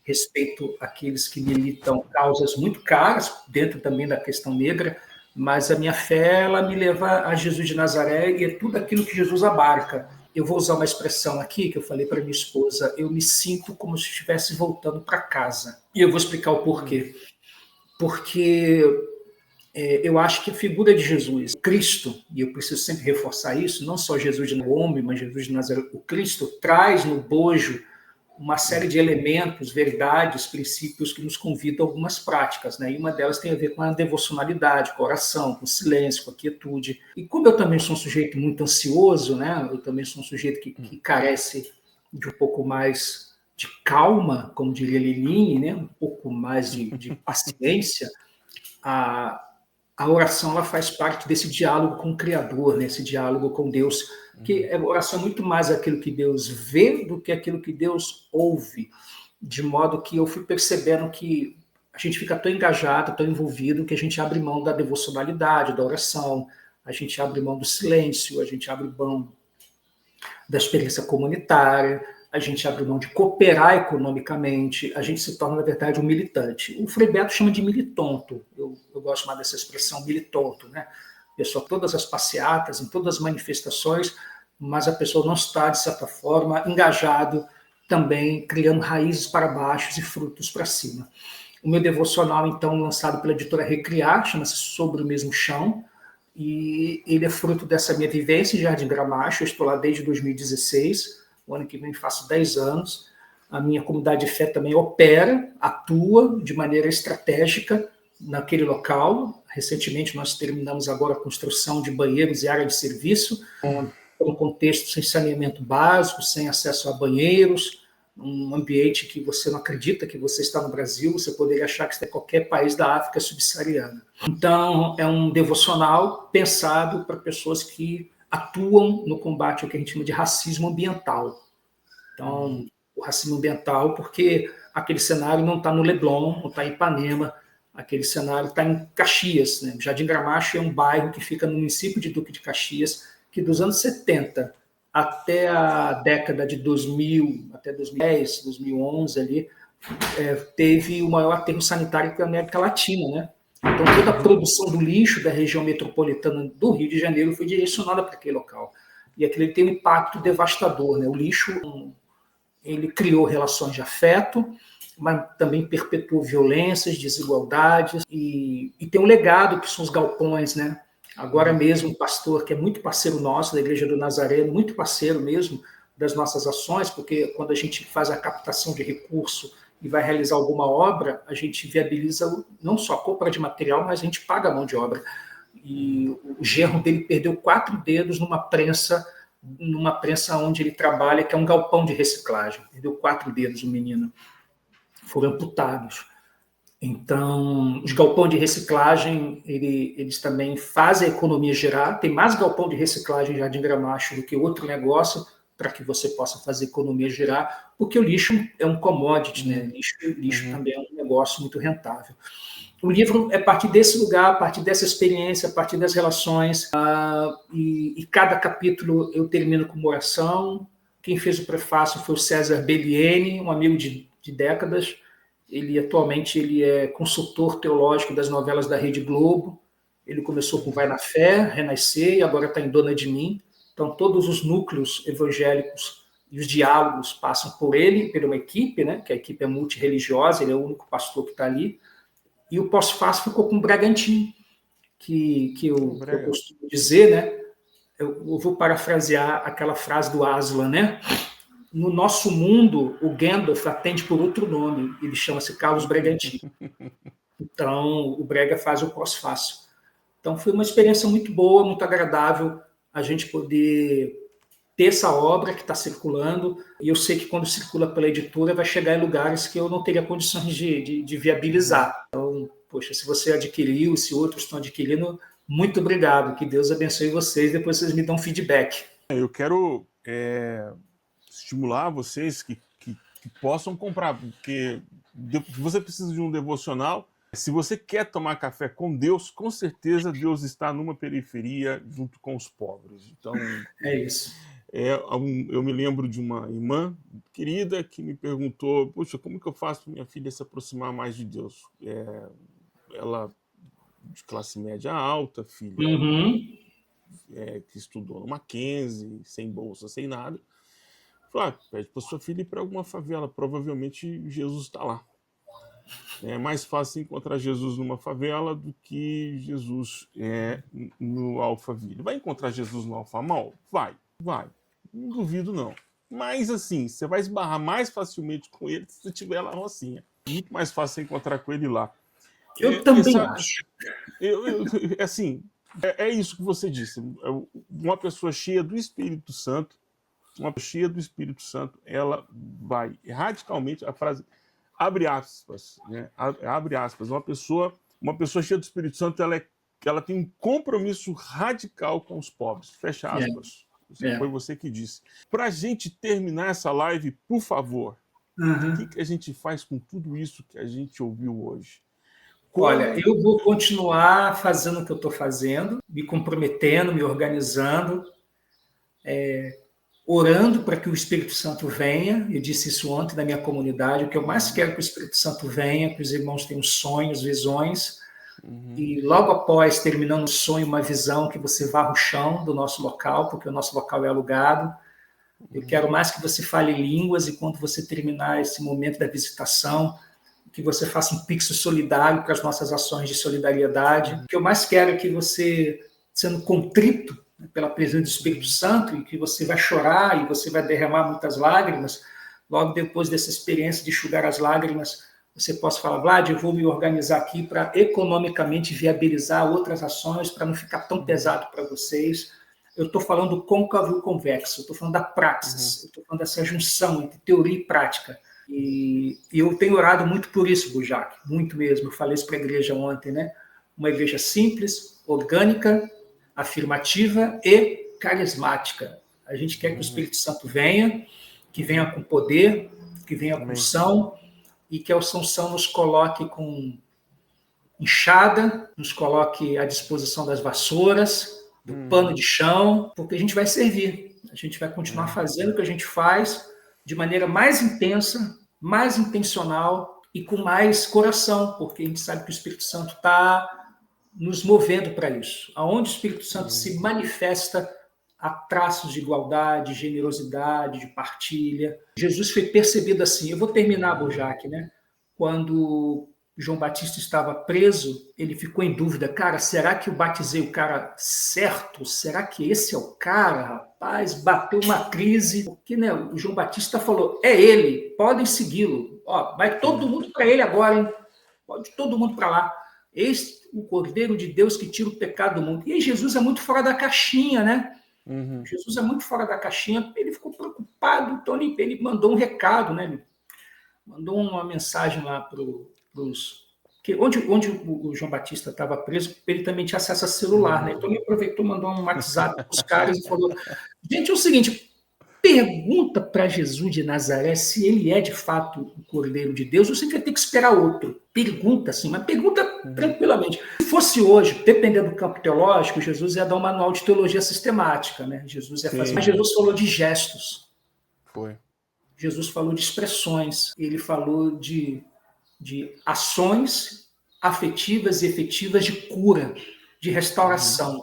respeito àqueles que militam causas muito caras, dentro também da questão negra, mas a minha fé, ela me leva a Jesus de Nazaré e é tudo aquilo que Jesus abarca. Eu vou usar uma expressão aqui que eu falei para minha esposa, eu me sinto como se estivesse voltando para casa. E eu vou explicar o porquê. Porque eu acho que a figura de Jesus, Cristo, e eu preciso sempre reforçar isso, não só Jesus de homem, mas Jesus de Nazaré, o Cristo traz no bojo uma série de elementos, verdades, princípios que nos convidam a algumas práticas, né? E uma delas tem a ver com a devocionalidade, com a oração, com o silêncio, com a quietude. E como eu também sou um sujeito muito ansioso, né? Eu também sou um sujeito que carece de um pouco mais de calma, como diria Leline, né? Um pouco mais de paciência, a oração ela faz parte desse diálogo com o Criador, né? Esse diálogo com Deus, que a oração é muito mais aquilo que Deus vê do que aquilo que Deus ouve, de modo que eu fui percebendo que a gente fica tão engajado, tão envolvido, que a gente abre mão da devocionalidade, da oração, a gente abre mão do silêncio, a gente abre mão da experiência comunitária, a gente abre mão de cooperar economicamente, a gente se torna, na verdade, um militante. O Frei Beto chama de militonto, eu gosto mais dessa expressão, militonto, né? A pessoa, todas as passeatas, em todas as manifestações, mas a pessoa não está, de certa forma, engajado também, criando raízes para baixo e frutos para cima. O meu devocional, então, lançado pela editora Recriar, chama-se Sobre o Mesmo Chão, e ele é fruto dessa minha vivência em Jardim Gramacho. Eu estou lá desde 2016, o ano que vem faço 10 anos. A minha comunidade de fé também opera, atua de maneira estratégica naquele local. Recentemente nós terminamos agora a construção de banheiros e área de serviço, um contexto sem saneamento básico, sem acesso a banheiros, um ambiente que você não acredita que você está no Brasil, você poderia achar que está em qualquer país da África subsaariana. Então, é um devocional pensado para pessoas que atuam no combate ao que a gente chama de racismo ambiental. Então, o racismo ambiental, porque aquele cenário não está no Leblon, não está em Ipanema, aquele cenário está em Caxias, né? Jardim Gramacho é um bairro que fica no município de Duque de Caxias, que dos anos 70 até a década de 2000, até 2010, 2011 ali, teve o maior aterro sanitário da América Latina, né? Então toda a produção do lixo da região metropolitana do Rio de Janeiro foi direcionada para aquele local. E aquilo tem um impacto devastador, né? O lixo, ele criou relações de afeto, mas também perpetuou violências, desigualdades, e tem um legado que são os galpões, né? Agora mesmo um pastor que é muito parceiro nosso, da Igreja do Nazareno, muito parceiro mesmo das nossas ações, porque quando a gente faz a captação de recurso e vai realizar alguma obra, a gente viabiliza não só a compra de material, mas a gente paga a mão de obra. E o genro dele perdeu 4 dedos numa prensa onde ele trabalha, que é um galpão de reciclagem. Perdeu 4 dedos o menino. Foram amputados. Então, os galpões de reciclagem, eles também fazem a economia girar. Tem mais galpão de reciclagem em Jardim Gramacho do que outro negócio para que você possa fazer a economia girar, porque o lixo é um commodity, né? Lixo também é um negócio muito rentável. O livro é a partir desse lugar, a partir dessa experiência, a partir das relações, e cada capítulo eu termino com uma oração. Quem fez o prefácio foi o César Bellieni, um amigo de décadas. Atualmente ele é consultor teológico das novelas da Rede Globo. Ele começou com Vai na Fé, Renascer, e agora está em Dona de Mim. Então, todos os núcleos evangélicos e os diálogos passam por ele, por uma equipe, né? Que a equipe é multirreligiosa, ele é o único pastor que está ali. E o pós-fácil ficou com o Bragantino, que eu costumo dizer, né? Eu vou parafrasear aquela frase do Aslan, né? No nosso mundo, o Gandalf atende por outro nome, ele chama-se Carlos Bragantino. Então, o Brega faz o pós-fácil. Então, foi uma experiência muito boa, muito agradável a gente poder ter essa obra que está circulando, e eu sei que quando circula pela editora vai chegar em lugares que eu não teria condições de viabilizar. Então, poxa, se você adquiriu, se outros estão adquirindo, muito obrigado, que Deus abençoe vocês, depois vocês me dão feedback. Eu quero estimular vocês que possam comprar, porque você precisa de um devocional. Se você quer tomar café com Deus, com certeza Deus está numa periferia junto com os pobres. Então, é isso. Eu me lembro de uma irmã querida que me perguntou: puxa, como que eu faço para minha filha se aproximar mais de Deus? Ela de classe média alta, filha, que estudou no Mackenzie, sem bolsa, sem nada. Falei, pede para sua filha ir para alguma favela, provavelmente Jesus está lá. É mais fácil encontrar Jesus numa favela do que Jesus no Alphaville. Vai encontrar Jesus no Alphamall? Vai. Não duvido, não. Mas, assim, você vai esbarrar mais facilmente com ele se você estiver lá na Rocinha. Muito mais fácil encontrar com ele lá. Eu também acho. Assim, é isso que você disse. Uma pessoa cheia do Espírito Santo, ela vai radicalmente, a frase, abre aspas, né? Abre aspas. Uma pessoa cheia do Espírito Santo, ela tem um compromisso radical com os pobres. Fecha aspas. Foi você que disse. Para a gente terminar essa live, por favor, o que a gente faz com tudo isso que a gente ouviu hoje? Olha, eu vou continuar fazendo o que eu estou fazendo, me comprometendo, me organizando, orando para que o Espírito Santo venha. Eu disse isso ontem na minha comunidade. O que eu mais quero é que o Espírito Santo venha, que os irmãos tenham sonhos, visões, e logo após, terminando o sonho, uma visão, que você varra o chão do nosso local, porque o nosso local é alugado. Eu quero mais que você fale línguas, e quando você terminar esse momento da visitação, que você faça um pix solidário para as nossas ações de solidariedade. O que eu mais quero é que você, sendo contrito pela presença do Espírito Santo, e que você vai chorar e você vai derramar muitas lágrimas, logo depois dessa experiência de enxugar as lágrimas, você possa falar: Vlad, eu vou me organizar aqui para economicamente viabilizar outras ações, para não ficar tão pesado para vocês. Eu estou falando do côncavo e convexo, eu estou falando da praxis, eu estou falando dessa junção entre teoria e prática. E eu tenho orado muito por isso, Bujac, muito mesmo. Eu falei isso para a igreja ontem, né? Uma igreja simples, orgânica, afirmativa e carismática. A gente quer que o Espírito Santo venha, que venha com poder, que venha com unção, e que a unção nos coloque com enxada, nos coloque à disposição das vassouras, do pano de chão, porque a gente vai servir. A gente vai continuar fazendo o que a gente faz de maneira mais intensa, mais intencional e com mais coração, porque a gente sabe que o Espírito Santo está nos movendo para isso. Aonde o Espírito Santo se manifesta, há traços de igualdade, generosidade, de partilha. Jesus foi percebido assim. Eu vou terminar, Bojac, né? Quando João Batista estava preso, ele ficou em dúvida, cara, será que eu batizei o cara certo? Será que esse é o cara, rapaz? Bateu uma crise, porque né, o João Batista falou, é ele, podem segui-lo. Ó, vai todo mundo para ele agora, hein? Pode todo mundo para lá. Eis o Cordeiro de Deus que tira o pecado do mundo. E aí Jesus é muito fora da caixinha, né? Uhum. Jesus é muito fora da caixinha, ele ficou preocupado, então ele mandou um recado, né? Ele mandou uma mensagem lá para os... Onde o João Batista estava preso, ele também tinha acesso a celular, né? Então ele aproveitou, mandou um WhatsApp para os caras e falou: gente, é o seguinte, pergunta para Jesus de Nazaré se ele é de fato o Cordeiro de Deus ou se ele vai ter que esperar outro. Pergunta assim, mas pergunta tranquilamente. Se fosse hoje, dependendo do campo teológico, Jesus ia dar um manual de teologia sistemática, né? Jesus ia fazer. Mas Jesus falou de gestos. Foi. Jesus falou de expressões, ele falou de ações afetivas e efetivas de cura, de restauração.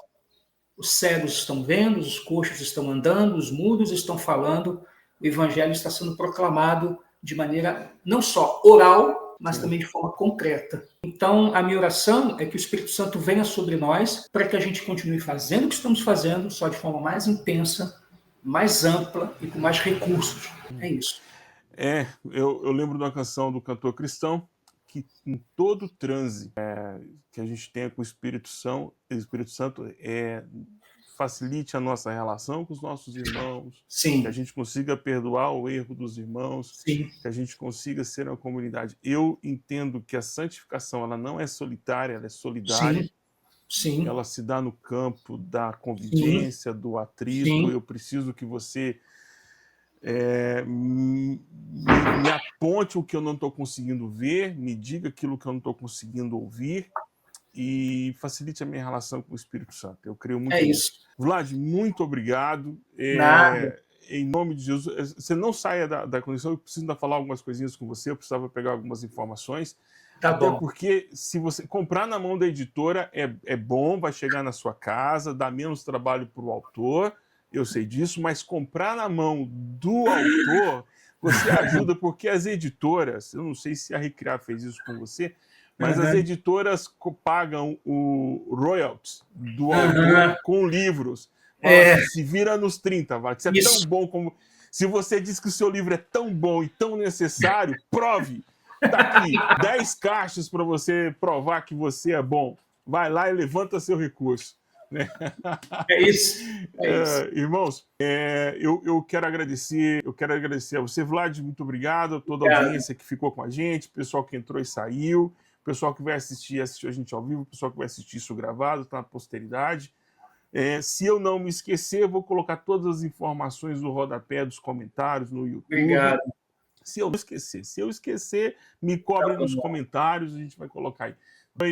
Os cegos estão vendo, os coxos estão andando, os mudos estão falando, o evangelho está sendo proclamado de maneira não só oral, mas também de forma concreta. Então, a minha oração é que o Espírito Santo venha sobre nós para que a gente continue fazendo o que estamos fazendo, só de forma mais intensa, mais ampla e com mais recursos. É isso. Eu lembro de uma canção do cantor cristão que em todo transe que a gente tenha com o Espírito Santo facilite a nossa relação com os nossos irmãos, Sim. que a gente consiga perdoar o erro dos irmãos, Sim. que a gente consiga ser uma comunidade. Eu entendo que a santificação ela não é solitária, ela é solidária. Sim. Sim. Ela se dá no campo da convivência, do atrito. Sim. Eu preciso que você me aponte o que eu não estou conseguindo ver, me diga aquilo que eu não estou conseguindo ouvir e facilite a minha relação com o Espírito Santo. Eu creio muito nisso. Isso. Vlad, muito obrigado. Nada. Em nome de Jesus, você não saia da conexão, eu preciso ainda falar algumas coisinhas com você, eu precisava pegar algumas informações. Tá até bom. Porque se você comprar na mão da editora é bom, vai chegar na sua casa, dá menos trabalho para o autor, eu sei disso, mas comprar na mão do autor, você ajuda, porque as editoras, eu não sei se a Recriar fez isso com você, mas as editoras pagam o royalties do autor com livros. Fala assim, se vira nos 30, Vlad. Isso é tão bom como... Se você diz que o seu livro é tão bom e tão necessário, prove. Tá aqui, 10 caixas para você provar que você é bom. Vai lá e levanta seu recurso. É isso. Irmãos, eu quero agradecer a você, Vlad, muito obrigado, a toda a audiência que ficou com a gente, o pessoal que entrou e saiu, o pessoal que vai assistir a gente ao vivo, o pessoal que vai assistir isso gravado, tá na posteridade. Se eu não me esquecer, vou colocar todas as informações no rodapé dos comentários no YouTube. Obrigado. Se eu esquecer, me cobrem nos comentários, a gente vai colocar aí.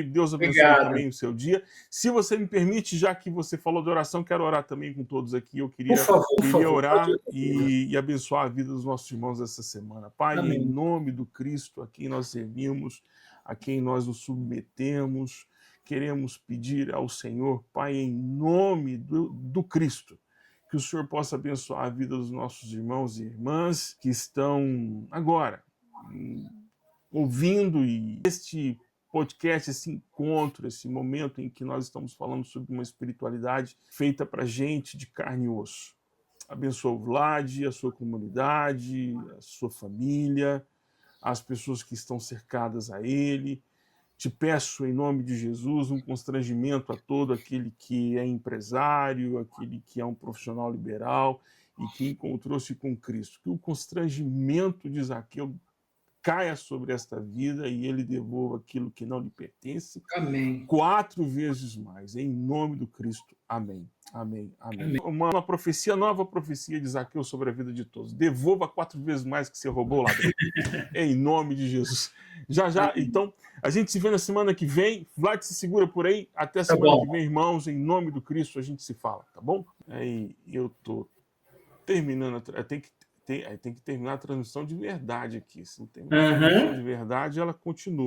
Deus abençoe também o seu dia. Se você me permite, já que você falou de oração, quero orar também com todos aqui. Eu queria orar e abençoar a vida dos nossos irmãos essa semana. Pai, em nome do Cristo, a quem nós servimos, a quem nós nos submetemos, queremos pedir ao Senhor, Pai, em nome do Cristo, que o Senhor possa abençoar a vida dos nossos irmãos e irmãs que estão agora ouvindo este podcast, esse encontro, esse momento em que nós estamos falando sobre uma espiritualidade feita para gente de carne e osso. Abençoa o Vlad, a sua comunidade, a sua família, as pessoas que estão cercadas a ele. Te peço, em nome de Jesus, um constrangimento a todo aquele que é empresário, aquele que é um profissional liberal e que encontrou-se com Cristo. Que o constrangimento de Zaqueu caia sobre esta vida e ele devolva aquilo que não lhe pertence. Amém. 4 vezes mais, em nome do Cristo. Amém. Amém. Amém. Uma profecia, nova profecia de Zaqueu sobre a vida de todos. Devolva 4 vezes mais que você roubou, ladrão. Em nome de Jesus. Já, então, a gente se vê na semana que vem. Vlad, se segura por aí. Até a semana que vem, irmãos. Em nome do Cristo, a gente se fala, tá bom? Aí eu tô terminando. Tem que terminar a transmissão de verdade aqui. Se não tem uma transmissão de verdade, ela continua.